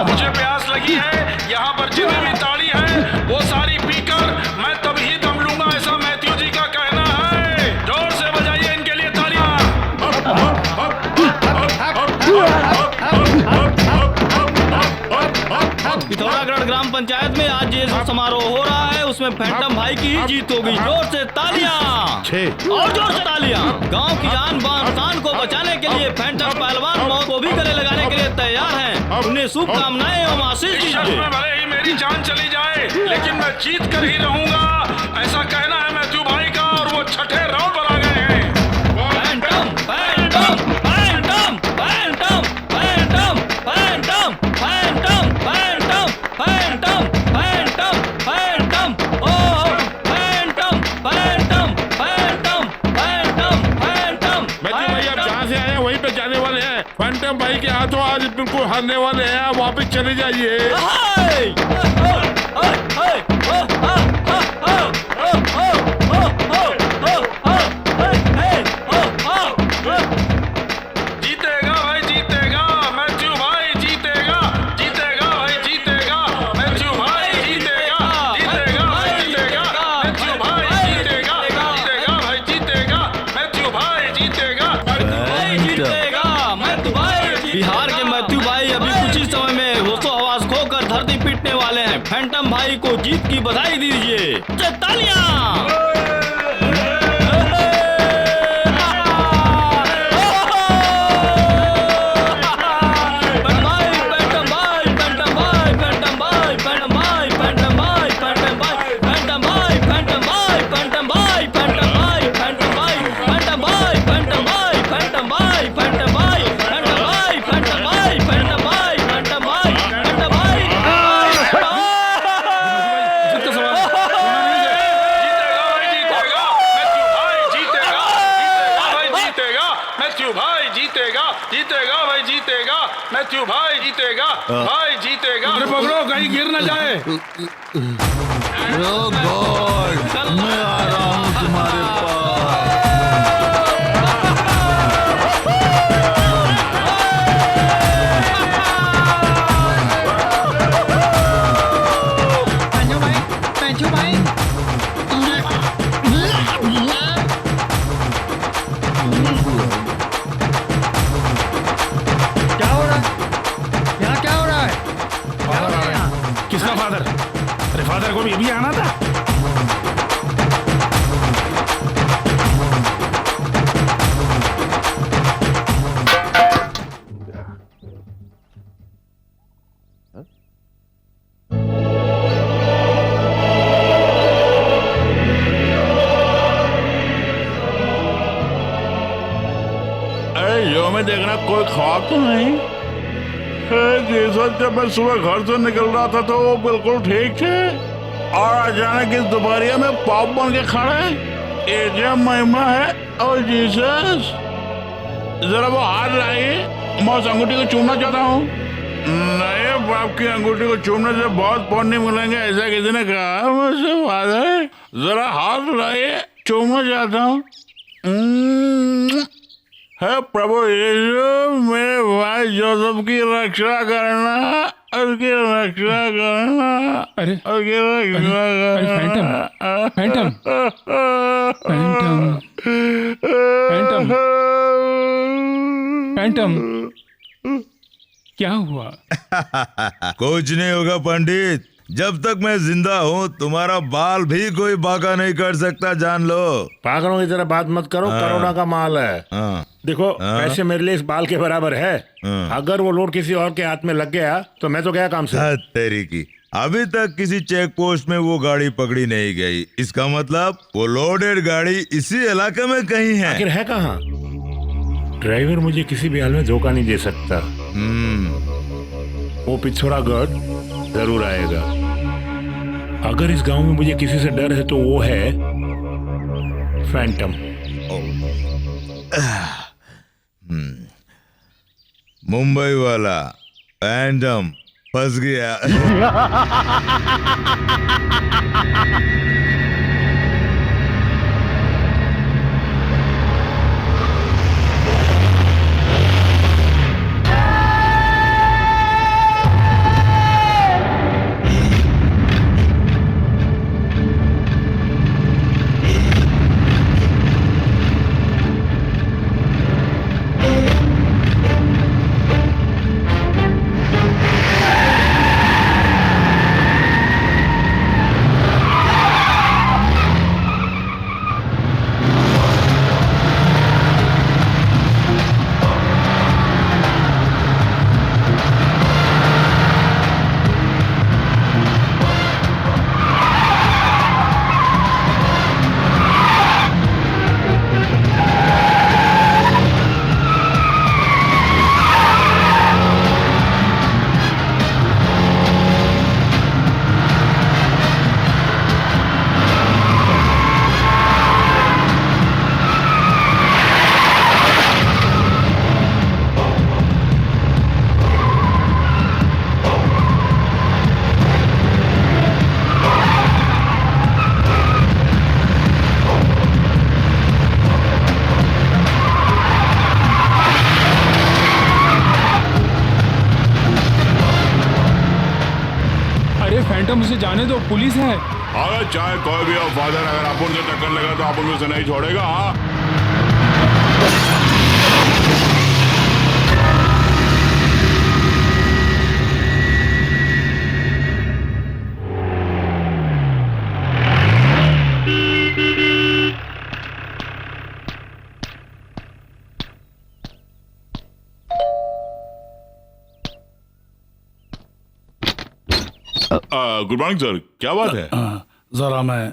मुझे प्यास लगी है, यहाँ पर जितनी भी ताड़ी है वो सारी पीकर मैं तभी दम लूंगा, ऐसा मैथ्यू जी का कहना है। जोर से बजाइए इनके लिए तालियां। पिथौरागढ़ ग्राम पंचायत में आज ये जो समारोह हो रहा है उसमें फैंटम भाई की ही जीत होगी। जोर से तालियां और जोर से तालियां। गांव की जान बान शान को बचाने के लिए फैंटम पहलवान मौत को भी गले लगाने के लिए तैयार हैं। उन्हें शुभकामनाएं एवं आशीष दीजिए। भले ही मेरी जान चली जाए लेकिन मैं जीत कर ही रहूंगा, ऐसा कहना है मैथ्यू भाई का, और वो छठे राउंड पर आ गए हैं। Phantom Phantom Phantom Phantom Phantom Phantom Phantom Phantom Phantom Phantom Phantom ओ Phantom Phantom Phantom Phantom Phantom. Matthew भाई आप जहाँ से आए वहीं पे जाने वाले हैं। फैंटम भाई के हाथों आज बिल्कुल हारने वाले हैं, आप वापस चले जाइए। जीतेगा भाई जीतेगा, मैथ्यू भाई जीतेगा, जीतेगा भाई जीतेगा, मैथ्यू भाई जीतेगा, जीतेगा भाई जीतेगा, मैथ्यू भाई जीतेगा, जीतेगा भाई जीतेगा, मैथ्यू भाई जीतेगा, भाई जीतेगा, मैथ्यू भाई। बिहार के मैथ्यू भाई अभी कुछ ही समय में होशो हवास खोकर धरती पीटने वाले हैं। फैंटम भाई को जीत की बधाई दीजिए। तालियां। मैथ्यू भाई जीतेगा, जीतेगा भाई जीतेगा, मैथ्यू भाई जीतेगा, भाई जीतेगा। अरे पकड़ो कहीं गिर ना जाए। मैं आ रहा हूँ तुम्हारे पास। किसका फादर? अरे फादर को भी आना था। में देखना कोई ख्वाब तो नहीं? जिस वक्त जब मैं सुबह घर से निकल रहा था तो वो बिल्कुल ठीक थे, और अचानक इस दोपहरिया में पाप बन के खड़े। ये क्या महिमा है? और जीसस, जरा वो हाथ लाइए, मैं उस अंगूठी को चूमना चाहता हूँ। नए बाप की अंगूठी को चूमने से बहुत पुण्य मिलेंगे, ऐसा किसी ने कहा मुझसे। फादर, जरा हाथ लाइए, चूमना चाहता हूँ। है प्रभु यीशु, मेरे भाई जोसेफ की रक्षा करना, उसकी रक्षा करना, अरे उसकी रक्षा अरे करना। Phantom Phantom Phantom Phantom Phantom क्या हुआ? कुछ नहीं होगा पंडित, जब तक मैं जिंदा हूँ तुम्हारा बाल भी कोई बाका नहीं कर सकता, जान लो। पागलों की तरह बात मत करो, करोड़ा का माल है। देखो, पैसे मेरे लिए इस बाल के बराबर है। अगर वो लोड किसी और के हाथ में लग गया तो मैं तो गया काम से। तेरी की, अभी तक किसी चेक पोस्ट में वो गाड़ी पकड़ी नहीं गई, इसका मतलब वो लोडेड गाड़ी इसी इलाके में कहीं है। आखिर है कहाँ? ड्राइवर मुझे किसी भी हाल में धोखा नहीं दे सकता। वो पिछोरागढ़ जरूर आएगा। अगर इस गांव में मुझे किसी से डर है तो वो है फैंटम। मुंबई वाला फैंटम फंस गया। फैंटम, उसे जाने दो, पुलिस है। अगर चाहे कोई भी हो फादर, अगर आप उनसे टक्कर लगा तो आप उनसे नहीं छोड़ेगा। हाँ, गुड मॉर्निंग सर, क्या बात है? जरा मैं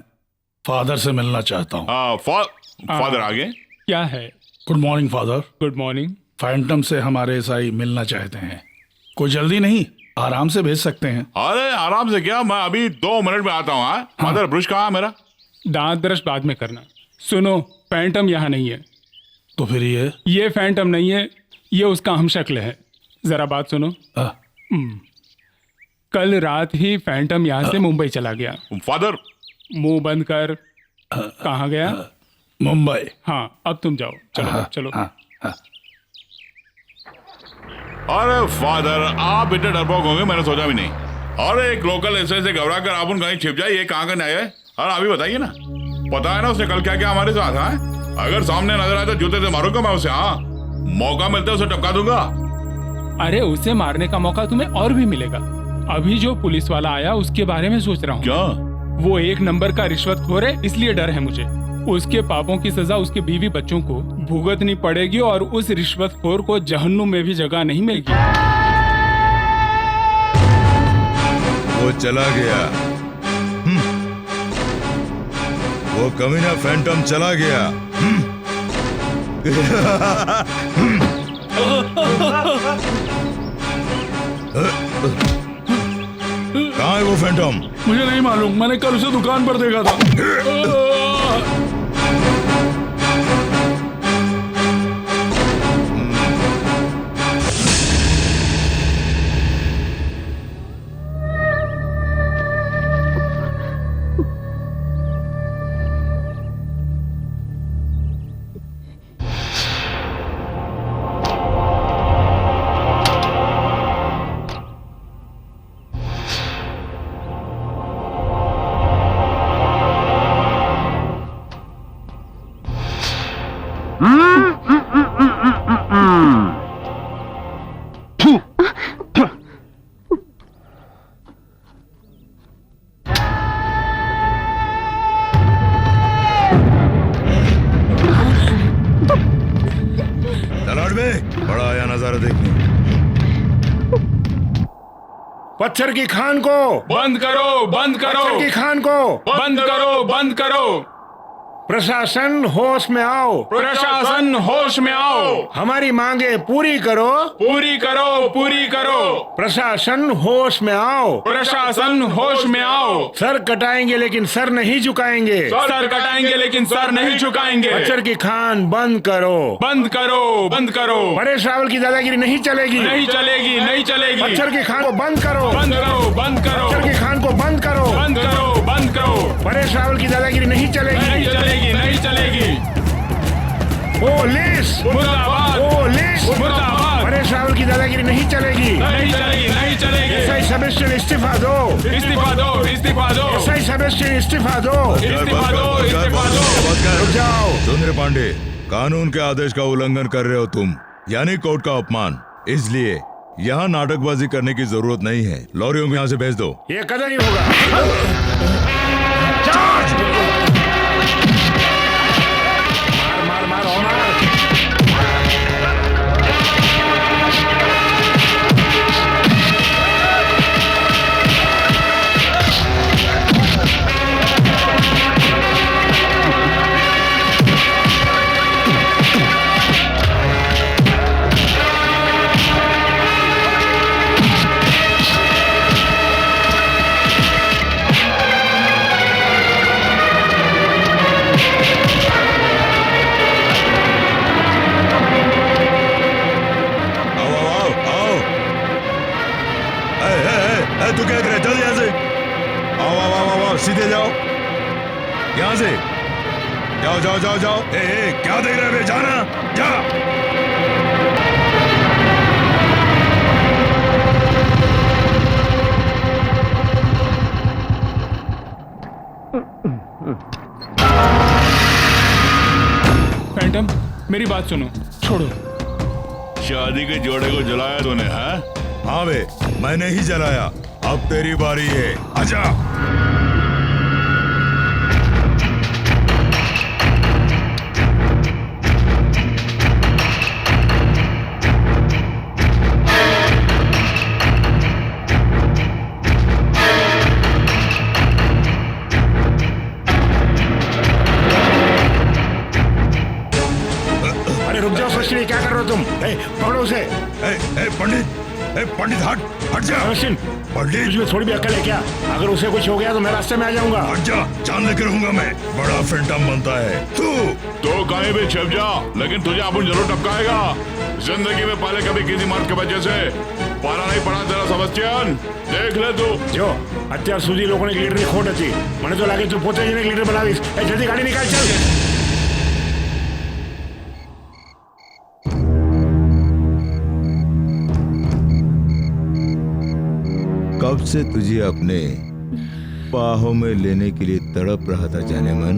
फादर से मिलना चाहता हूँ। फादर आ गए? क्या है? Good morning father. Good morning. Phantom से हमारे ईसाई मिलना चाहते हैं। कोई जल्दी नहीं, आराम से भेज सकते हैं। अरे आराम से क्या, मैं अभी 2 मिनट में आता हूँ। फादर, ब्रश कहाँ है मेरा? दांत ब्रश बाद में करना। सुनो, फैंटम यहाँ नहीं है। तो फिर ये फैंटम नहीं है, ये उसका हमशक्ल है। जरा बात सुनो। कल रात ही फैंटम यहाँ से मुंबई चला गया। फादर, मुंह बंद कर। कहाँ गया? मुंबई। हाँ, अब तुम जाओ। चलो चलो। अरे फादर, आप इतने डरपोक होंगे मैंने सोचा भी नहीं। अरे एक लोकल ऐसे से घबरा कर आप उन कहीं छिप जाए, ये कहाँ का न्याय है? अरे अभी बताइए ना, पता है ना उसने कल क्या क्या हमारे साथ है? अगर सामने नजर आए तो जूते से मारूंगा मैं उसे। हाँ, मौका मिलता है उसे टपका दूंगा। अरे उसे मारने का मौका तुम्हें और भी मिलेगा। अभी जो पुलिस वाला आया उसके बारे में सोच रहा हूँ। क्या? वो 1 नंबर का रिश्वतखोर है, इसलिए डर है मुझे। उसके पापों की सजा उसके बीवी बच्चों को भुगतनी पड़ेगी और उस रिश्वतखोर को जहन्नुम में भी जगह नहीं मिलेगी। वो चला गया। वो कमीना फैंटम चला गया। कहाँ है वो फैंटम? मुझे नहीं मालूम, मैंने कल उसे दुकान पर देखा था। बड़ा आया नजारा देखने। पत्थर की खान को बंद करो, बंद करो, पत्थर की खान को बंद करो, बंद करो। प्रशासन होश में आओ, प्रशासन होश में आओ। हमारी मांगे पूरी करो, पूरी करो, पूरी करो। प्रशासन होश में आओ, प्रशासन होश में आओ। सर कटाएंगे लेकिन सर नहीं झुकाएंगे, सर कटाएंगे लेकिन सर नहीं झुकाएंगे। पत्थर की खान बंद करो, बंद करो, बंद करो। परेश रावल की दादागिरी नहीं चलेगी, नहीं चलेगी, नहीं चलेगी। पत्थर की खान को बंद करो, बंद करो, बंद करो। पत्थर की खान को बंद करो, बंद करो, बंद करो। परेश रावल की दादागिरी नहीं चलेगी, नहीं चलेगी, नहीं चलेगी। पुलिस मुर्दाबाद, पुलिस मुर्दाबाद। परेश रावल की दादागिरी नहीं चलेगी, नहीं चलेगी, नहीं चलेगी। एसआई सब इंस्पेक्टर इस्तीफा दो, इस्तीफा दो, इस्तीफा दो। एसआई सब इंस्पेक्टर इस्तीफा दो, इस्तीफा दो, इस्तीफा दो। रुक जाओ। सुन रे पांडे, कानून के आदेश का उल्लंघन कर रहे हो तुम, यानी कोर्ट का अपमान। इसलिए यहाँ नाटकबाजी करने की जरूरत नहीं है। लॉरियों को यहाँ से भेज दो। ये कदर नहीं होगा। मार मार मार मार। तू क्या कर रहे? चल यहाँ से। आओ आओ आओ आओ, सीधे जाओ यहाँ से। जाओ जाओ जाओ जाओ। ए, क्या देख रहे? जाना, जा। फैंटम, मेरी बात सुनो, छोड़ो। शादी के जोड़े को जलाया तूने? हाँ बे, मैंने ही जलाया। अब तेरी बारी है, आजा। अरे रुक जाओ सचिन, क्या कर रहे हो तुम? पकड़ो उसे। पंडित हट जा। पंडित, तुझमें थोड़ी भी अकल है क्या? अगर उसे कुछ हो गया तो मैं रास्ते में आ जाऊंगा। हट जा, जान लेकर रहूंगा मैं। बड़ा फैंटम बनता है तू। तो कहीं भी छिप जा, लेकिन तुझे अपन जरूर टपकाएगा। जिंदगी में पहले कभी किसी मर्द के वजह से पारा नहीं पड़ा तेरा सेबेस्टियन, देख ले तू। जो અત્યાર સુધી લોકોને લીડરની ખોટ હતી, મને તો લાગે તું પોતે જ એને લીડર બનાવીશ। જલ્દી ગાડી નિકાલ, ચલ। कब से तुझे अपने बाहों में लेने के लिए तड़प रहा था जाने मन।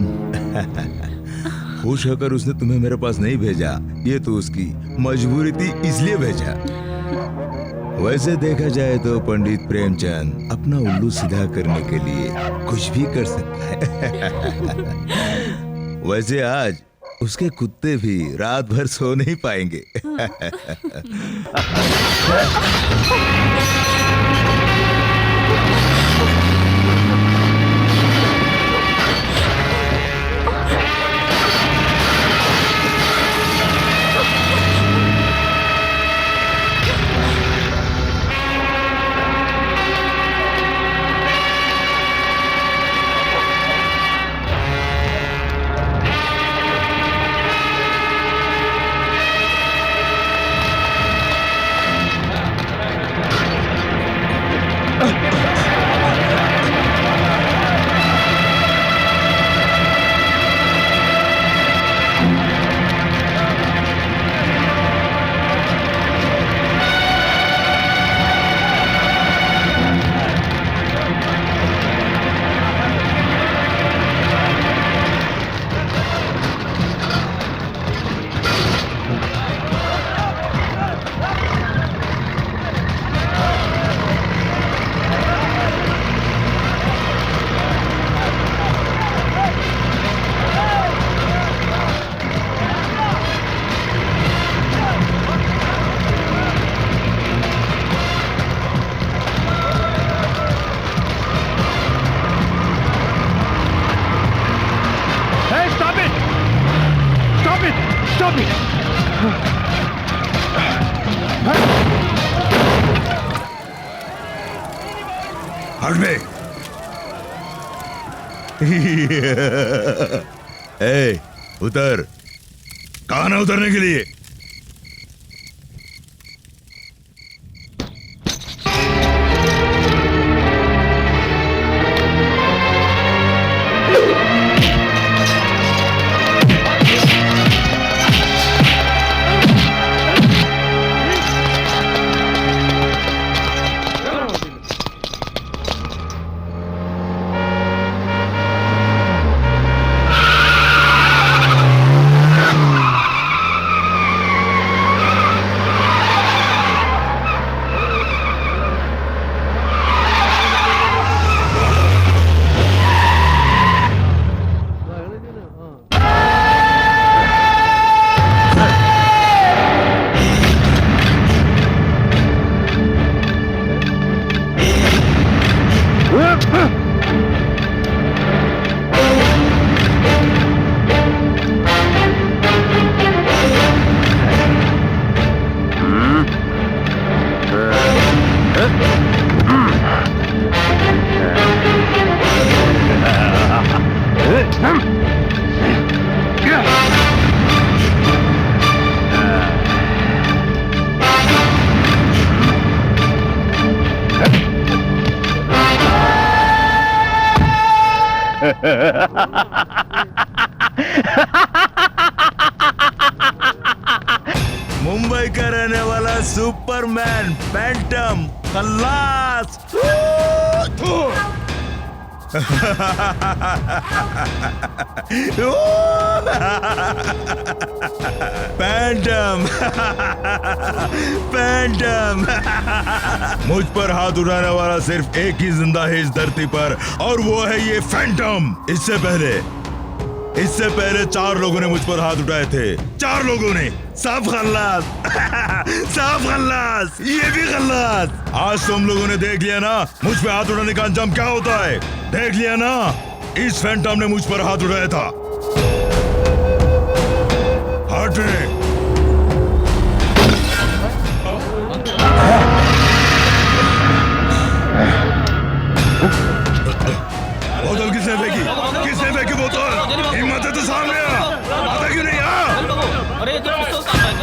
खुश होकर उसने तुम्हें मेरे पास नहीं भेजा, ये तो उसकी मजबूरी थी, इसलिए भेजा। वैसे देखा जाए तो पंडित प्रेमचंद अपना उल्लू सीधा करने के लिए कुछ भी कर सकता है। वैसे आज उसके कुत्ते भी रात भर सो नहीं पाएंगे। Stop it! Stop it! हट बे। ए, उतर। कहाँ ना उतरने के लिए? मुंबई का रहने वाला सुपरमैन फैंटम खल्लास। Phantom Phantom. मुझ पर हाथ उठाने वाला सिर्फ एक ही जिंदा है इस धरती पर, और वो है ये फैंटम। इससे पहले 4 लोगों ने मुझ पर हाथ उठाए थे। 4 लोगों ने। सब खल्लास। सब खल्लास, ये भी खल्लास। आज तुम लोगों ने देख लिया ना मुझ पे हाथ उठाने का अंजाम क्या होता है। देख लिया ना, इस फैंटम ने मुझ पर हाथ उठाया था। हट रे। बोतल किसने फेंकी? किसने फेंकी बोतल? हिम्मत है तो सामने आ। आता क्यों नहीं? आ। अरे तो पिस्तौल कहाँ है?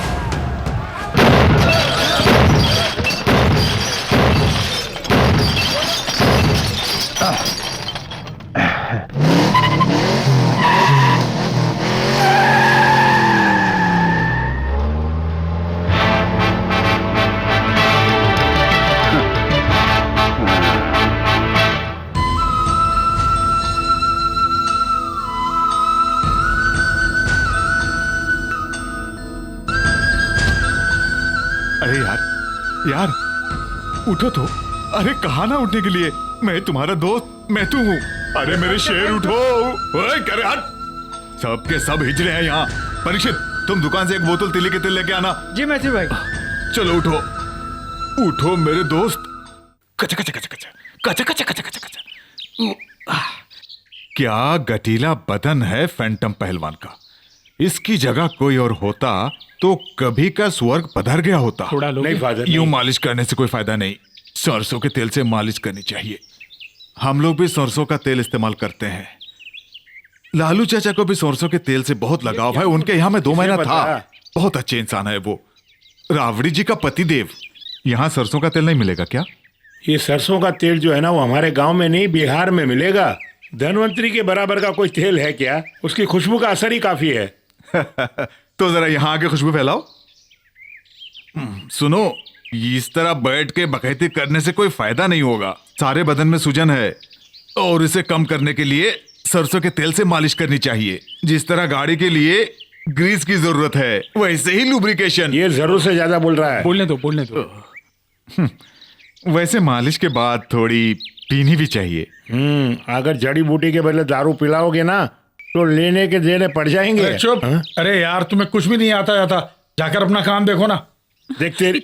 अरे यार उठो तो। अरे कहाँ ना उठने के लिए? मैं तुम्हारा दोस्त, मैं तू हूँ। अरे मेरे शेर उठो। ओए करे हट। सबके सब हिजड़े हैं यहाँ। परीक्षित, तुम दुकान से एक बोतल तिली के तेल लेके आना। जी मैथ्यू भाई। चलो उठो उठो मेरे दोस्त। कचा कचा कचा कचा कचा कचा कचा कचा कचा। क्या गटीला बदन है फैंटम पहलवान का। इसकी जगह कोई और होता तो कभी का स्वर्ग पधर गया होता। थोड़ा लो। नहीं फादर, यूं मालिश करने से कोई फायदा नहीं। सरसों के तेल से मालिश करनी चाहिए। हम लोग भी सरसों का तेल इस्तेमाल करते हैं। लालू चाचा को भी सरसों के तेल से बहुत लगाव है। उनके यहाँ में 2 महीना था। बहुत अच्छे इंसान है वो। रावड़ी जी का पतिदेव। यहाँ सरसों का तेल नहीं मिलेगा क्या? ये सरसों का तेल जो है ना, वो हमारे गांव में नहीं, बिहार में मिलेगा। धनवंतरी के बराबर का कोई तेल है क्या? उसकी खुशबू का असर ही काफी है। तो जरा यहाँ आके खुशबू फैलाओ। सुनो, इस तरह बैठ के बकैती करने से कोई फायदा नहीं होगा। सारे बदन में सूजन है और इसे कम करने के लिए सरसों के तेल से मालिश करनी चाहिए। जिस तरह गाड़ी के लिए ग्रीस की जरूरत है, वैसे ही लुब्रिकेशन। ये जरूर से ज्यादा बोल रहा है। बोलने दो। वैसे मालिश के बाद थोड़ी पीनी भी चाहिए। अगर जड़ी बूटी के बदले दारू पिलाओगे ना तो लेने के देने पड़ जाएंगे। अरे चुप। अरे यार, तुम्हें कुछ भी नहीं आता जाता। जाकर अपना काम देखो ना। देख तेरी।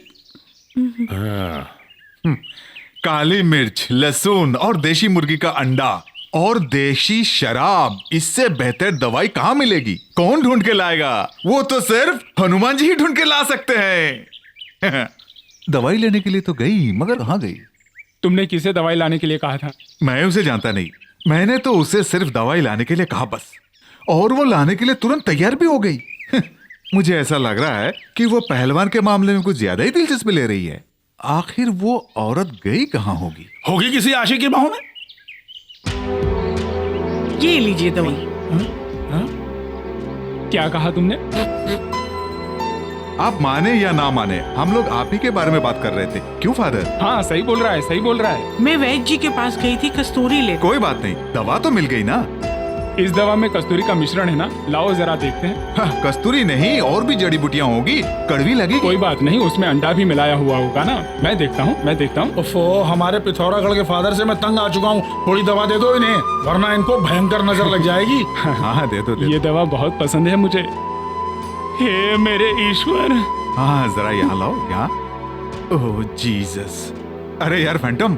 काली मिर्च, लहसुन और देशी मुर्गी का अंडा और देशी शराब, इससे बेहतर दवाई कहाँ मिलेगी? कौन ढूंढ के लाएगा? वो तो सिर्फ हनुमान जी ही ढूंढ के ला सकते हैं। दवाई लेने के लिए तो गई, मगर कहाँ गई? तुमने किसे दवाई लाने के लिए कहा था? मैं उसे जानता नहीं, मैंने तो उसे सिर्फ दवाई लाने के लिए कहा बस, और वो लाने के लिए तुरंत तैयार भी हो गई। मुझे ऐसा लग रहा है कि वो पहलवान के मामले में कुछ ज्यादा ही दिलचस्पी ले रही है। आखिर वो औरत गई कहाँ होगी? होगी किसी आशिक की बाहों में। ये लीजिए दवाई। क्या कहा तुमने? आप माने या ना माने, हम लोग आप ही के बारे में बात कर रहे थे। क्यों फादर? हाँ सही बोल रहा है, सही बोल रहा है। मैं वैद्य जी के पास गई थी कस्तूरी ले। कोई बात नहीं, दवा तो मिल गई ना। इस दवा में कस्तूरी का मिश्रण है ना? लाओ जरा देखते हैं। हाँ, कस्तूरी नहीं, और भी जड़ी बूटियां होगी, कड़वी लगेगी। कोई बात नहीं, उसमें अंडा भी मिलाया हुआ होगा ना। मैं देखता हूँ। ओफो, हमारे पिथौरागढ़ के फादर से मैं तंग आ चुका हूँ। थोड़ी दवा दे दो इन्हें, वरना इनको भयंकर नजर लग जाएगी। हाँ दे दो। ये दवा बहुत पसंद है मुझे। हे मेरे ईश्वर। हाँ जरा यहाँ लाओ, यहाँ। ओह जीसस। अरे यार फैंटम,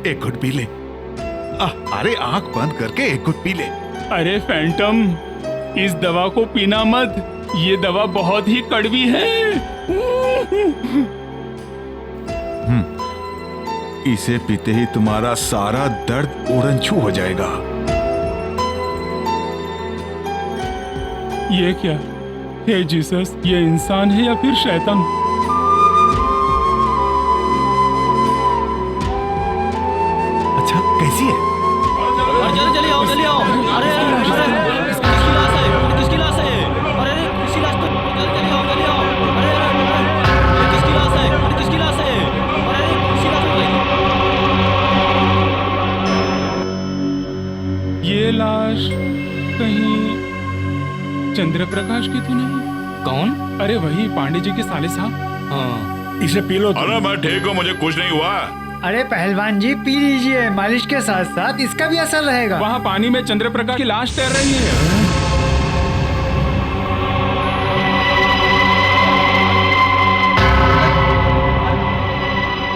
एक घुट पी ले। अरे आंख बंद करके एक घुट पी ले। अरे फैंटम, इस दवा को पीना मत, ये दवा बहुत ही कड़वी है। इसे पीते ही तुम्हारा सारा दर्द उड़नछू हो जाएगा। ये क्या? हे जीसस, ये इंसान है या फिर शैतान? अच्छा कैसी है? जल्दी आओ, जल्दी आओ। अरे किसकी लाश है? किसकी लाश है? अरे किसकी लाश? तो जल्दी आओ, जल्दी आओ। अरे किसकी लाश है? किसकी लाश है? अरे किसकी लाश है? ये लाश कहीं चंद्र प्रकाश की तो नहीं? कौन? अरे वही पांडे जी के साले साहब। हाँ, इसे पी लो। अरे मैं ठीक हूँ, मुझे कुछ नहीं हुआ। अरे पहलवान जी पी लीजिए, मालिश के साथ साथ इसका भी असर रहेगा। वहाँ पानी में चंद्र प्रकाश की लाश तैर रही है।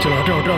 चलो हटो हटो।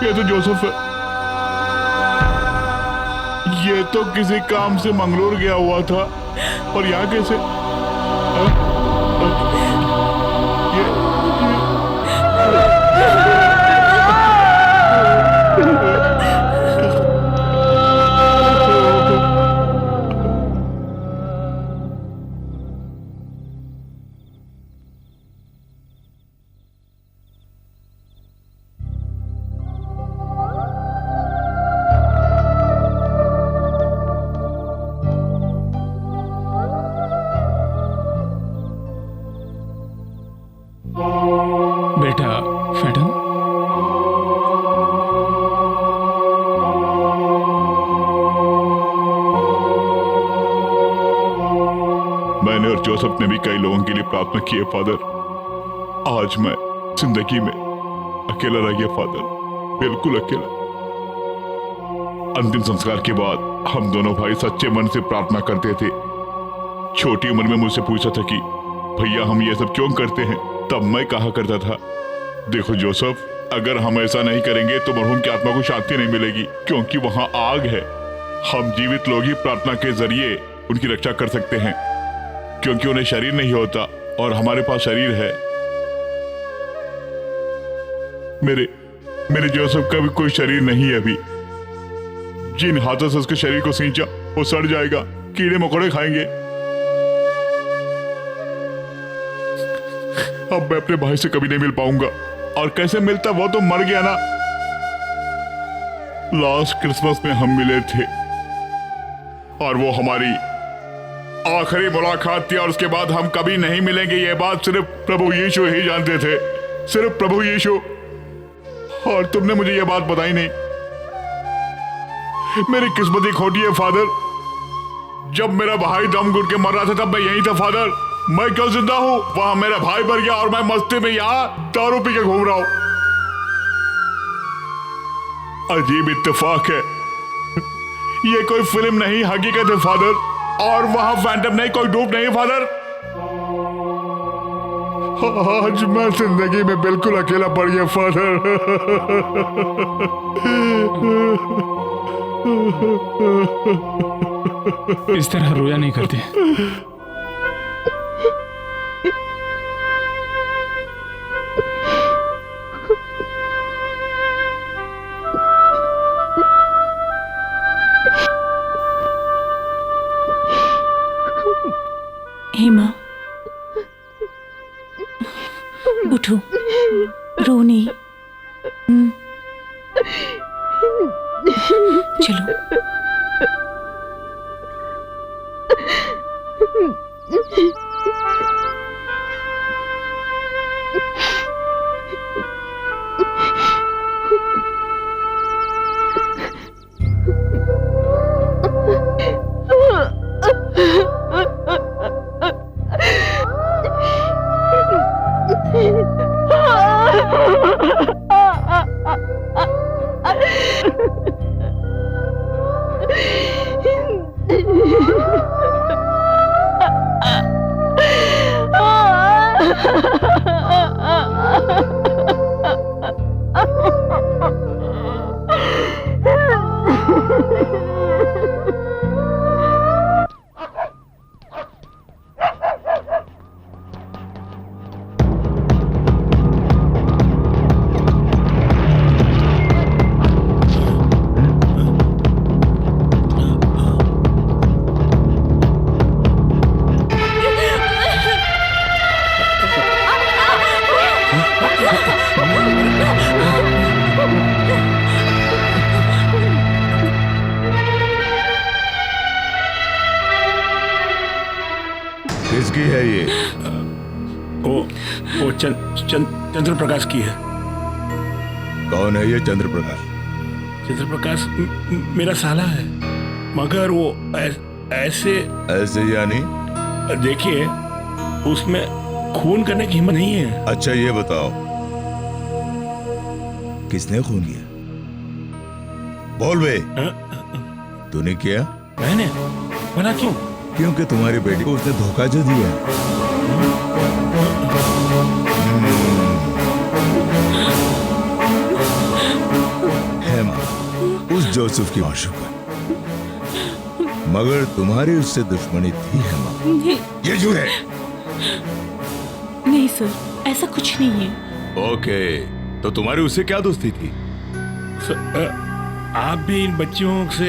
ये तो जोसेफ है। ये तो किसी काम से मंगलोर गया हुआ था, और यहाँ कैसे? बेटा फैटम, मैंने और जोसेफ ने भी कई लोगों के लिए प्रार्थना की है फादर। आज मैं जिंदगी में अकेला रह गया फादर, बिल्कुल अकेला। अंतिम संस्कार के बाद हम दोनों भाई सच्चे मन से प्रार्थना करते थे। छोटी उम्र में मुझसे पूछा था कि भैया हम ये सब क्यों करते हैं, तब मैं कहा करता था, देखो जोसेफ, अगर हम ऐसा नहीं करेंगे तो मरहूम की आत्मा को शांति नहीं मिलेगी, क्योंकि वहां आग है। हम जीवित लोग ही प्रार्थना के जरिए उनकी रक्षा कर सकते हैं, क्योंकि उन्हें शरीर नहीं होता और हमारे पास शरीर है। मेरे जोसेफ का भी कोई शरीर नहीं है अभी। जिन हाथों से उसके शरीर को सींचा वो सड़ जाएगा, कीड़े मकोड़े खाएंगे। अब मैं अपने भाई से कभी नहीं मिल पाऊंगा, और कैसे मिलता, वो तो मर गया ना। लास्ट क्रिसमस में हम मिले थे और वो हमारी आखिरी मुलाकात थी, और उसके बाद हम कभी नहीं मिलेंगे। ये बात सिर्फ प्रभु यीशु ही जानते थे, सिर्फ प्रभु यीशु। और तुमने मुझे ये बात बताई नहीं। मेरी किस्मत ही खोटी है फादर। जब मेरा भाई दम घुट के मर रहा था तब मैं यहीं था फादर। मैं क्यों जिंदा हूं? वहां मेरा भाई मर गया और मैं मस्ती में यहां दारू पी के घूम रहा हूं। अजीब इत्तेफाक है, ये कोई फिल्म नहीं, हकीकत है फादर। और वहां फैंटम नहीं, कोई डूब नहीं फादर। आज मैं जिंदगी में बिल्कुल अकेला पड़ गया फादर। इस तरह रोया नहीं करते। हेमा, उठो, रो नहीं। चलो। किसकी है ये? वो चंद्र प्रकाश की है। कौन है ये चंद्र प्रकाश? चंद्र प्रकाश मेरा साला है, मगर वो ऐसे यानी? देखिए, उसमें खून करने की हिम्मत नहीं है। अच्छा ये बताओ, किसने खून किया? बोल बे। तूने किया? मैंने? मना क्यों? क्योंकि तुम्हारी बेटी को उसने धोखा जो दिया। हेमा उस जोसेफ की माशूका, मगर तुम्हारी उससे दुश्मनी थी हेमा। ये झूठ है। नहीं सर, ऐसा कुछ नहीं है। ओके, तो तुम्हारी उससे क्या दोस्ती थी? आप भी इन बच्चियों से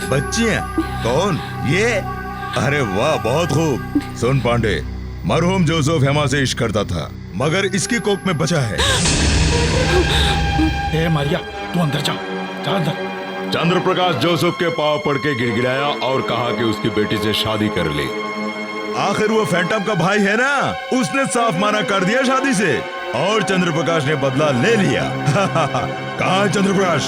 बच्चियां? कौन ये? अरे वाह, बहुत खूब। सुन पांडे, मरहूम जोसेफ हेमा से इश्क करता था, मगर इसकी कोख में बचा है। ए मारिया, तू अंदर जा, जा अंदर। चंद्र प्रकाश जोसेफ के पांव पड़ के गिड़गिड़ाया और कहा कि उसकी बेटी से शादी कर ले। आखिर वो फैंटम का भाई है ना, उसने साफ मना कर दिया शादी से, और चंद्र प्रकाश ने बदला ले लिया। कहाँ है चंद्र प्रकाश?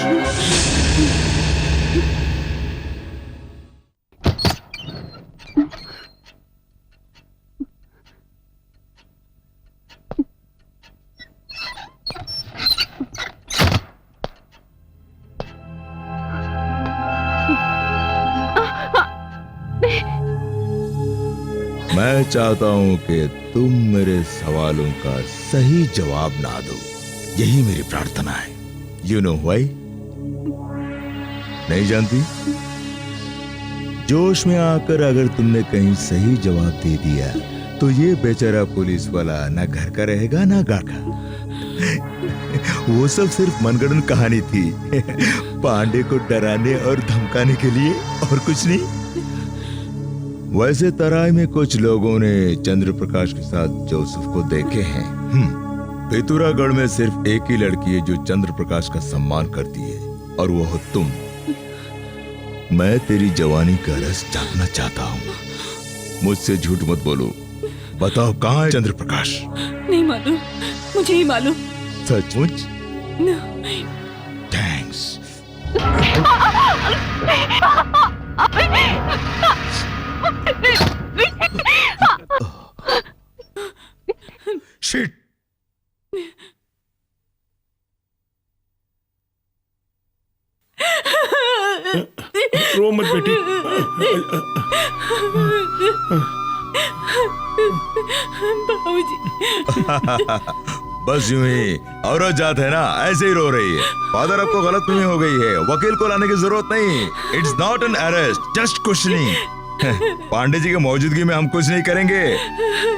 मैं चाहता हूं कि तुम मेरे सवालों का सही जवाब ना दो, यही मेरी प्रार्थना है। You know why? नहीं जानती? जोश में आकर अगर तुमने कहीं सही जवाब दे दिया तो ये बेचारा पुलिस वाला ना घर का रहेगा ना गाड़ का। वो सब सिर्फ मनगढ़ंत कहानी थी। पांडे को डराने और धमकाने के लिए, और कुछ नहीं। वैसे तराई में कुछ लोगों ने चंद्र प्रकाश के साथ जोसेफ को देखे हैं। पितुरागढ़ में सिर्फ एक ही लड़की है जो चंद्र प्रकाश का सम्मान करती है, और वो हो तुम। मैं तेरी जवानी का रस जानना चाहता हूँ। मुझसे झूठ मत बोलो, बताओ कहाँ है चंद्र प्रकाश? नहीं मालूम, मुझे ही मालूम। सचमुच? नहीं। थैंक्स। शिट। रो मत बेटी। बाबूजी। बस यूं ही औरत जात है ना, ऐसे ही रो रही है। फादर आपको गलतफहमी हो गई है, वकील को लाने की जरूरत नहीं। It's not an arrest, just questioning. Pandey ji की मौजूदगी में हम कुछ नहीं करेंगे।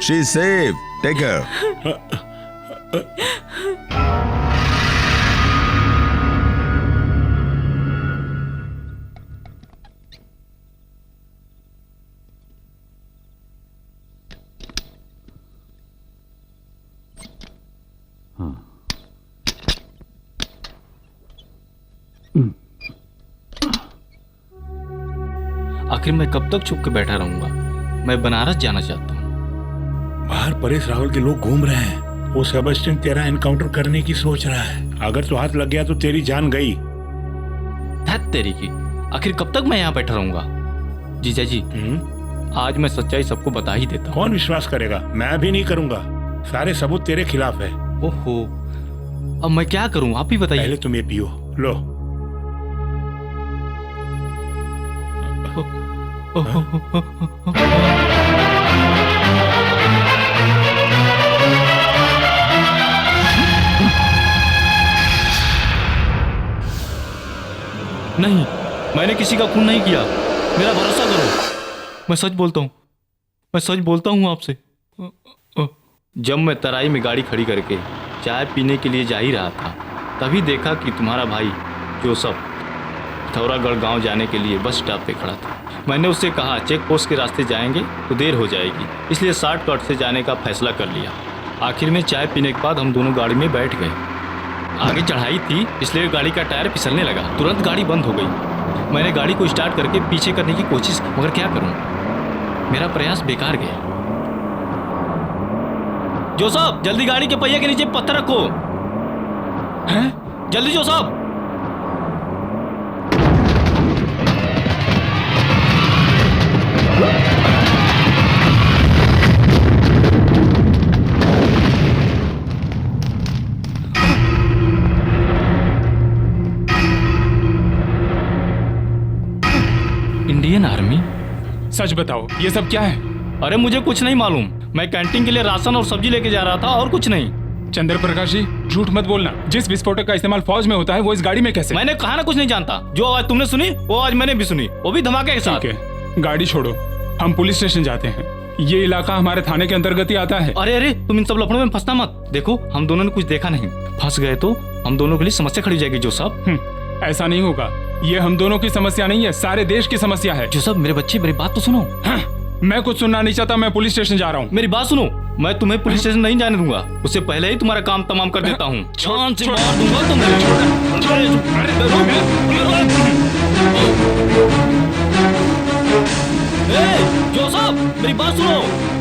She is safe, take care. आखिर मैं कब तक छुप के बैठा रहूंगा? मैं बनारस जाना चाहता हूँ। बाहर परेश रावल के लोग घूम रहे हैं। वो सेबेस्टियन तेरा एनकाउंटर करने की सोच रहा है। अगर तो हाथ लग गया तो तेरी जान गई। धत तेरी की, आखिर कब तक मैं यहाँ बैठा रहूंगा? जीजा जी, आज मैं सच्चाई सबको बता ही देता हूँ। कौन विश्वास करेगा? मैं भी नहीं करूंगा। सारे सबूत तेरे खिलाफ है। ओहो, अब मैं क्या करूँ, आप ही बताइए। पहले तुम ये पियो, लो। नहीं, मैंने किसी का खून नहीं किया। मेरा भरोसा करो, मैं सच बोलता हूँ। मैं सच बोलता हूँ आपसे। जब मैं तराई में गाड़ी खड़ी करके चाय पीने के लिए जा ही रहा था, तभी देखा कि तुम्हारा भाई जोसेफ पिथौरागढ़ गांव जाने के लिए बस स्टॉप पे खड़ा था। मैंने उससे कहा चेक पोस्ट के रास्ते जाएंगे तो देर हो जाएगी, इसलिए शॉर्टकट से जाने का फैसला कर लिया। आखिर में चाय पीने के बाद हम दोनों गाड़ी में बैठ गए। आगे चढ़ाई थी, इसलिए गाड़ी का टायर फिसलने लगा। तुरंत गाड़ी बंद हो गई। मैंने गाड़ी को स्टार्ट करके पीछे करने की कोशिश की, मगर क्या करूं, मेरा प्रयास बेकार गया। जोसेफ, जल्दी गाड़ी के पहिए के नीचे पत्थर रखो। हैं? जल्दी जोसेफ। Indian army? सच बताओ, ये सब क्या है? अरे मुझे कुछ नहीं मालूम। मैं कैंटीन के लिए राशन और सब्जी लेके जा रहा था, और कुछ नहीं। चंद्र प्रकाश जी, झूठ मत बोलना। जिस विस्फोटक का इस्तेमाल फौज में होता है, वो इस गाड़ी में कैसे? मैंने कहा ना कुछ नहीं जानता। जो आवाज तुमने सुनी वो आवाज मैंने भी सुनी, वो भी धमाके के साथ। ठीक है, गाड़ी छोड़ो, हम पुलिस स्टेशन जाते हैं। ये इलाका हमारे थाने के अंतर्गत ही आता है। अरे अरे, तुम इन सब लफड़ों में फंसना मत। देखो, हम दोनों ने कुछ देखा नहीं। फंस गए तो हम दोनों के लिए समस्या खड़ी हो जाएगी। जो सब ऐसा नहीं होगा। ये हम दोनों की समस्या नहीं है, सारे देश की समस्या है। जो सब, मेरे बच्चे, मेरी बात तो सुनो। हाँ, मैं कुछ सुनना नहीं चाहता। मैं पुलिस स्टेशन जा रहा हूँ। मेरी बात सुनो, मैं तुम्हें पुलिस स्टेशन नहीं जाने दूंगा। उससे पहले ही तुम्हारा काम तमाम कर देता हूँ। जान से मार दूंगा तुम्हें। जोसेफ, मेरी बात सुनो,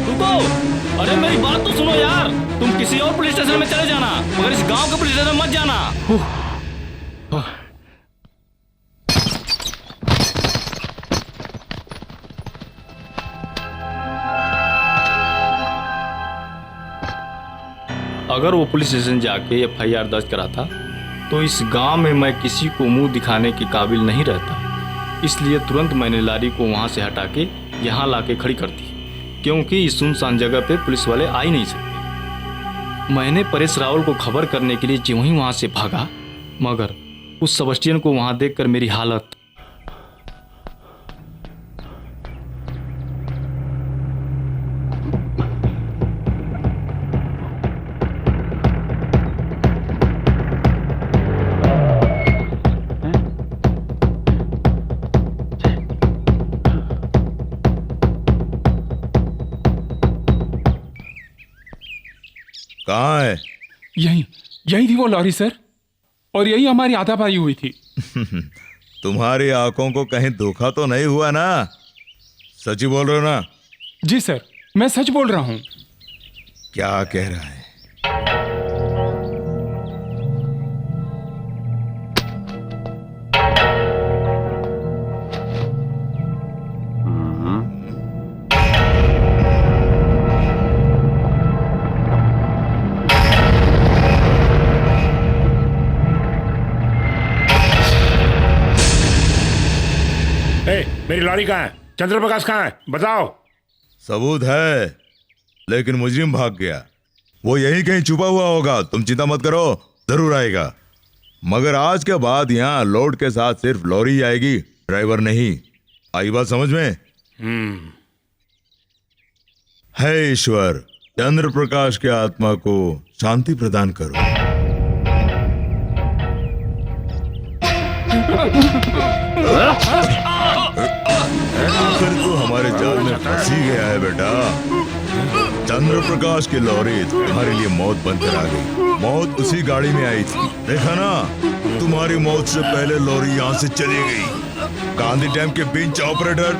रुको। अरे मेरी बात तो सुनो यार। तुम किसी और पुलिस स्टेशन में चले जाना, मगर इस गांव के पुलिस स्टेशन मत जाना। अगर वो पुलिस स्टेशन जाके एफआईआर दर्ज कराता तो इस गांव में मैं किसी को मुंह दिखाने के काबिल नहीं रहता। इसलिए तुरंत मैंने लारी को वहां से हटा के यहाँ लाके खड़ी कर दी, क्योंकि इस सुनसान जगह पे पुलिस वाले आ ही नहीं सकते। मैंने परेश रावल को खबर करने के लिए ज्यों ही वहां से भागा, मगर उस सेबेस्टियन को वहां देखकर मेरी हालत। कहाँ है? यही यही थी वो लॉरी सर, और यही हमारी हाथापाई हुई थी। तुम्हारी आंखों को कहीं धोखा तो नहीं हुआ ना? सच ही बोल रहे हो ना? जी सर, मैं सच बोल रहा हूँ। क्या कह रहा है? मेरी लॉरी कहाँ है? चंद्रप्रकाश कहाँ है? बताओ। सबूत है, लेकिन मुजरिम भाग गया। वो यहीं कहीं छुपा हुआ होगा, तुम चिंता मत करो, जरूर आएगा। मगर आज के बाद यहाँ लोड के साथ सिर्फ लॉरी ही आएगी, ड्राइवर नहीं। आई बात समझ में? हे ईश्वर, चंद्रप्रकाश के आत्मा को शांति प्रदान करो। फिर तो हमारे जाल में फंस ही गया है बेटा। चंद्रप्रकाश की लॉरी तुम्हारे लिए मौत बनकर आ गई। मौत उसी गाड़ी में आई थी, देखा ना? तुम्हारी मौत से पहले लॉरी यहाँ से चली गई। गांधी डैम के बीच ऑपरेटर,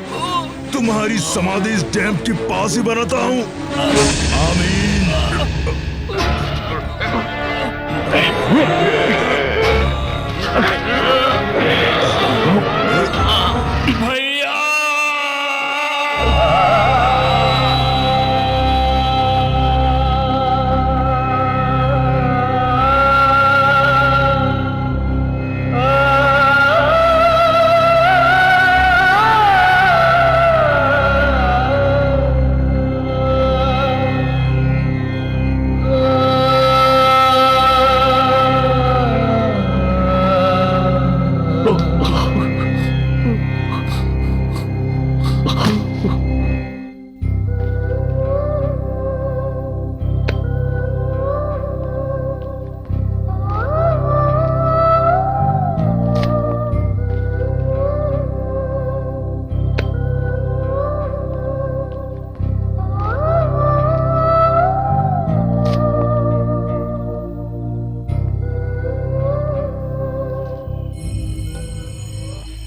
तुम्हारी समाधि इस डैम के पास ही बनाता हूँ। आमीन।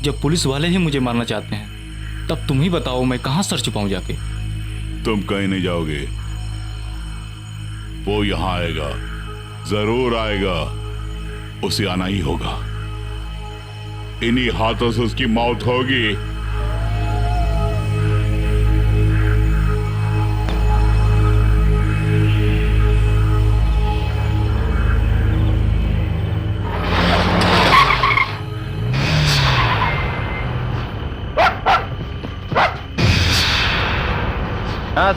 जब पुलिस वाले ही मुझे मारना चाहते हैं, तब तुम ही बताओ मैं कहां सर छुपाऊं जाके? तुम कहीं नहीं जाओगे, वो यहां आएगा, जरूर आएगा। उसे आना ही होगा, इन्हीं हाथों से उसकी मौत होगी।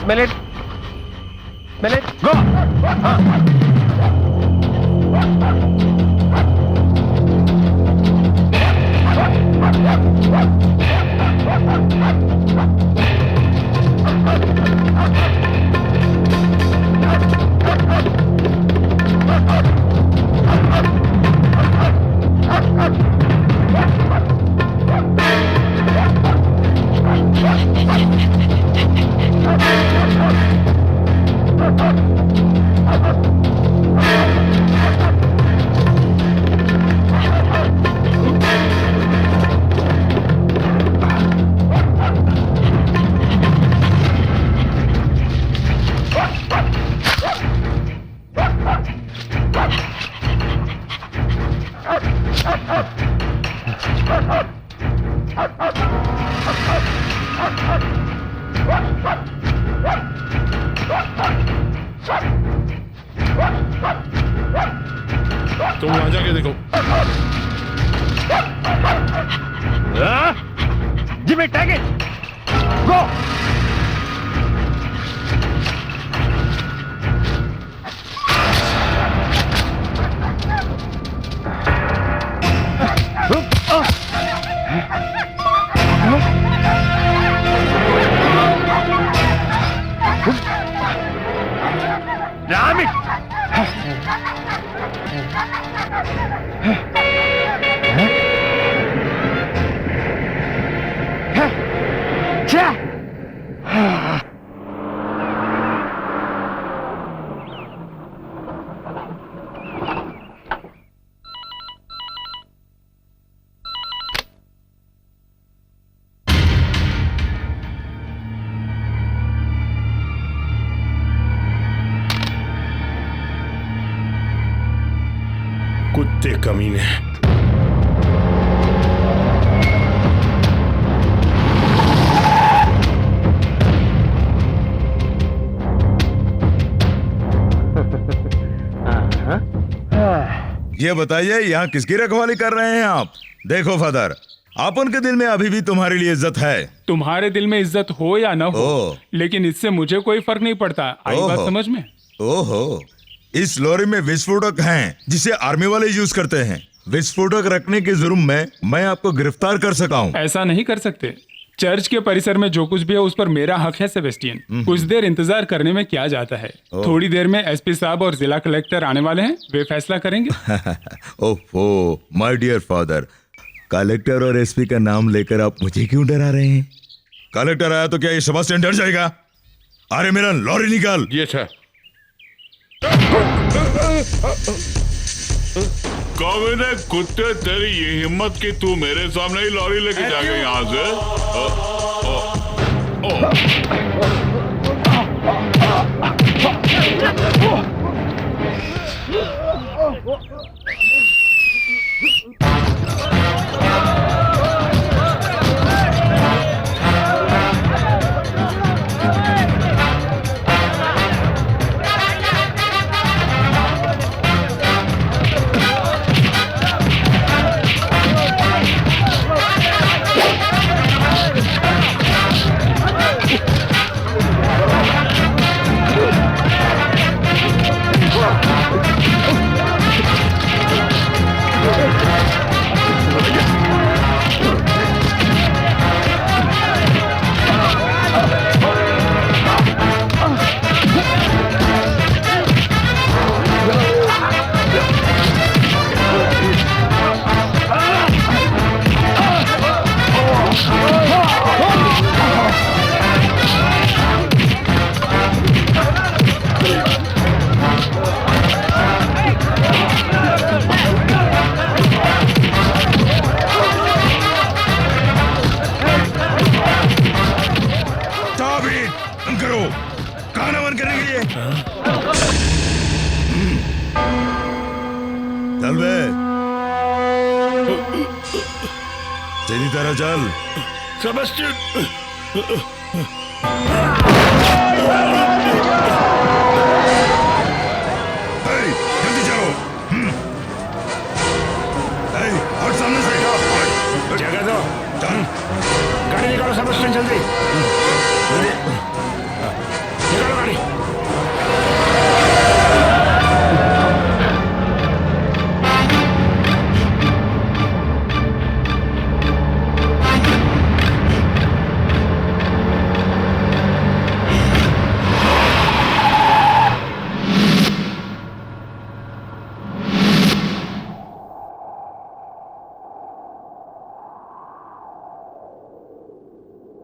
मिनट गो। तुम वहां जाके देखो। Jimmy, take it. Go. Damn it. कुत्ते कमीने। ये बताइए यहाँ किसकी रखवाली कर रहे हैं आप? देखो फादर, आपन के दिल में अभी भी तुम्हारे लिए इज्जत है। तुम्हारे दिल में इज्जत हो या न हो, लेकिन इससे मुझे कोई फर्क नहीं पड़ता। आई बात समझ में? ओहो, इस लॉरी में विस्फोटक हैं जिसे आर्मी वाले यूज करते हैं। विस्फोटक रखने के जुर्म में मैं आपको गिरफ्तार कर सका हूँ। ऐसा नहीं कर सकते। चर्च के परिसर में जो कुछ भी है उस पर मेरा हक है सेबेस्टियन। कुछ देर इंतजार करने में क्या जाता है। थोड़ी देर में एसपी साहब और जिला कलेक्टर आने वाले हैं, वे फैसला करेंगे। ओहो माय डियर फादर, कलेक्टर और एसपी का नाम लेकर आप मुझे क्यों डरा रहे हैं? कलेक्टर आया तो क्या ये सेबेस्टियन डर जाएगा? अरे मेरा लॉरी निकाल। ये अच्छा। कौन है कुत्ते, तेरी ये हिम्मत कि तू मेरे सामने ही लॉरी लेके जा गया यहाँ से? चल बे, सीधी तरह चल। सेबेस्टियन, जल्दी चलो। हट सामने से। जगह दो। चल, गाड़ी निकालो सेबेस्टियन, जल्दी निकालो गाड़ी।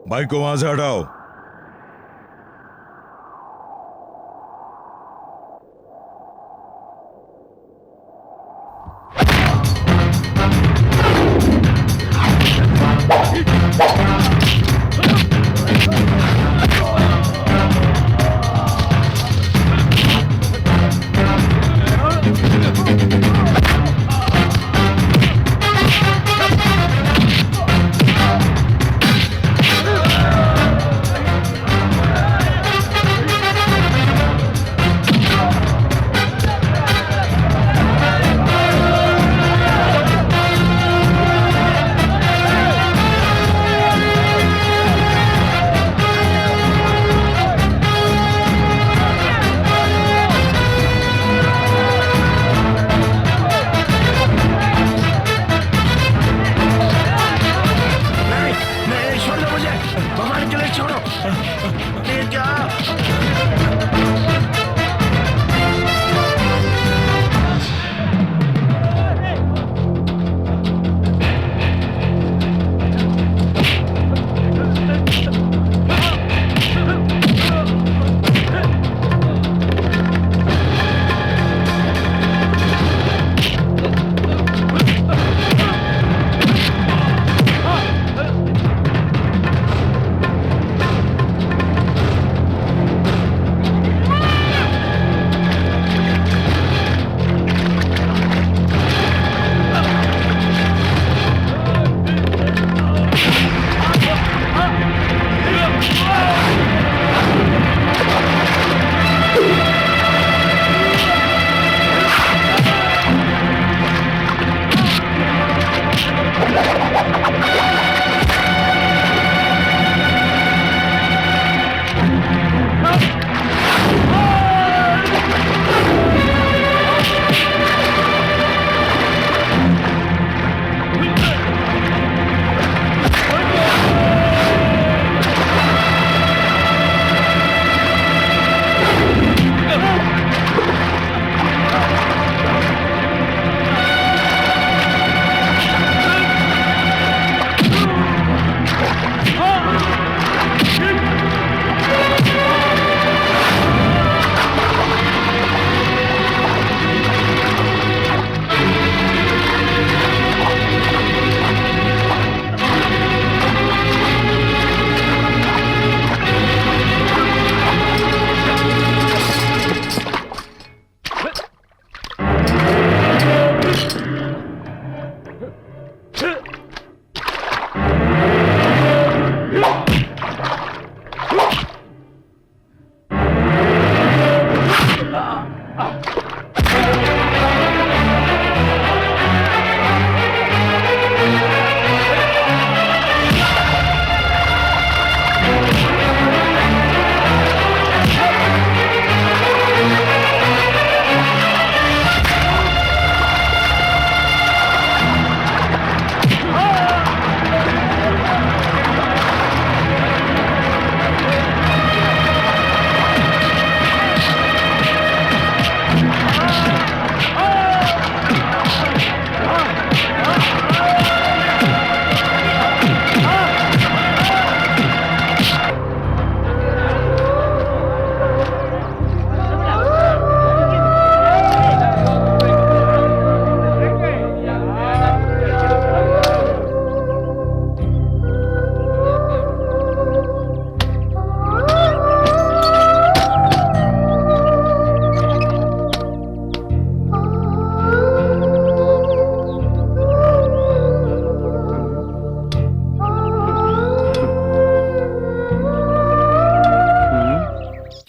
बाइक को वहां से हटाओ।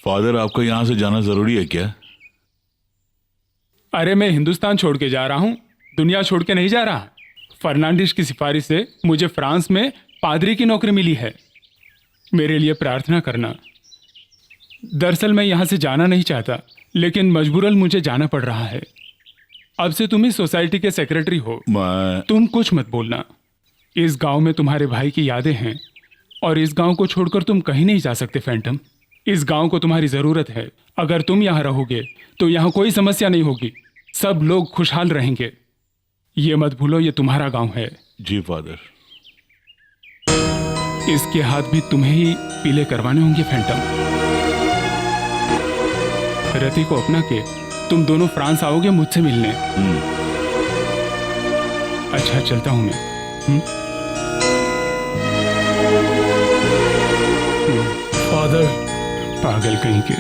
फादर, आपको यहाँ से जाना जरूरी है क्या? अरे मैं हिंदुस्तान छोड़ के जा रहा हूँ, दुनिया छोड़ के नहीं जा रहा। फर्नांडिस की सिफारिश से मुझे फ्रांस में पादरी की नौकरी मिली है। मेरे लिए प्रार्थना करना। दरअसल मैं यहाँ से जाना नहीं चाहता, लेकिन मजबूरन मुझे जाना पड़ रहा है। अब से तुम इस सोसाइटी के सेक्रेटरी हो। तुम कुछ मत बोलना। इस गांव में तुम्हारे भाई की यादें हैं और इस गांव को छोड़कर तुम कहीं नहीं जा सकते फैंटम। इस गांव को तुम्हारी जरूरत है। अगर तुम यहाँ रहोगे तो यहाँ कोई समस्या नहीं होगी, सब लोग खुशहाल रहेंगे। ये मत भूलो, ये तुम्हारा गांव है। जी फादर। इसके हाथ भी तुम्हें ही पीले करवाने होंगे फैंटम। रति को अपना के तुम दोनों फ्रांस आओगे मुझसे मिलने। अच्छा चलता हूं मैं। फादर। पागल कहीं के।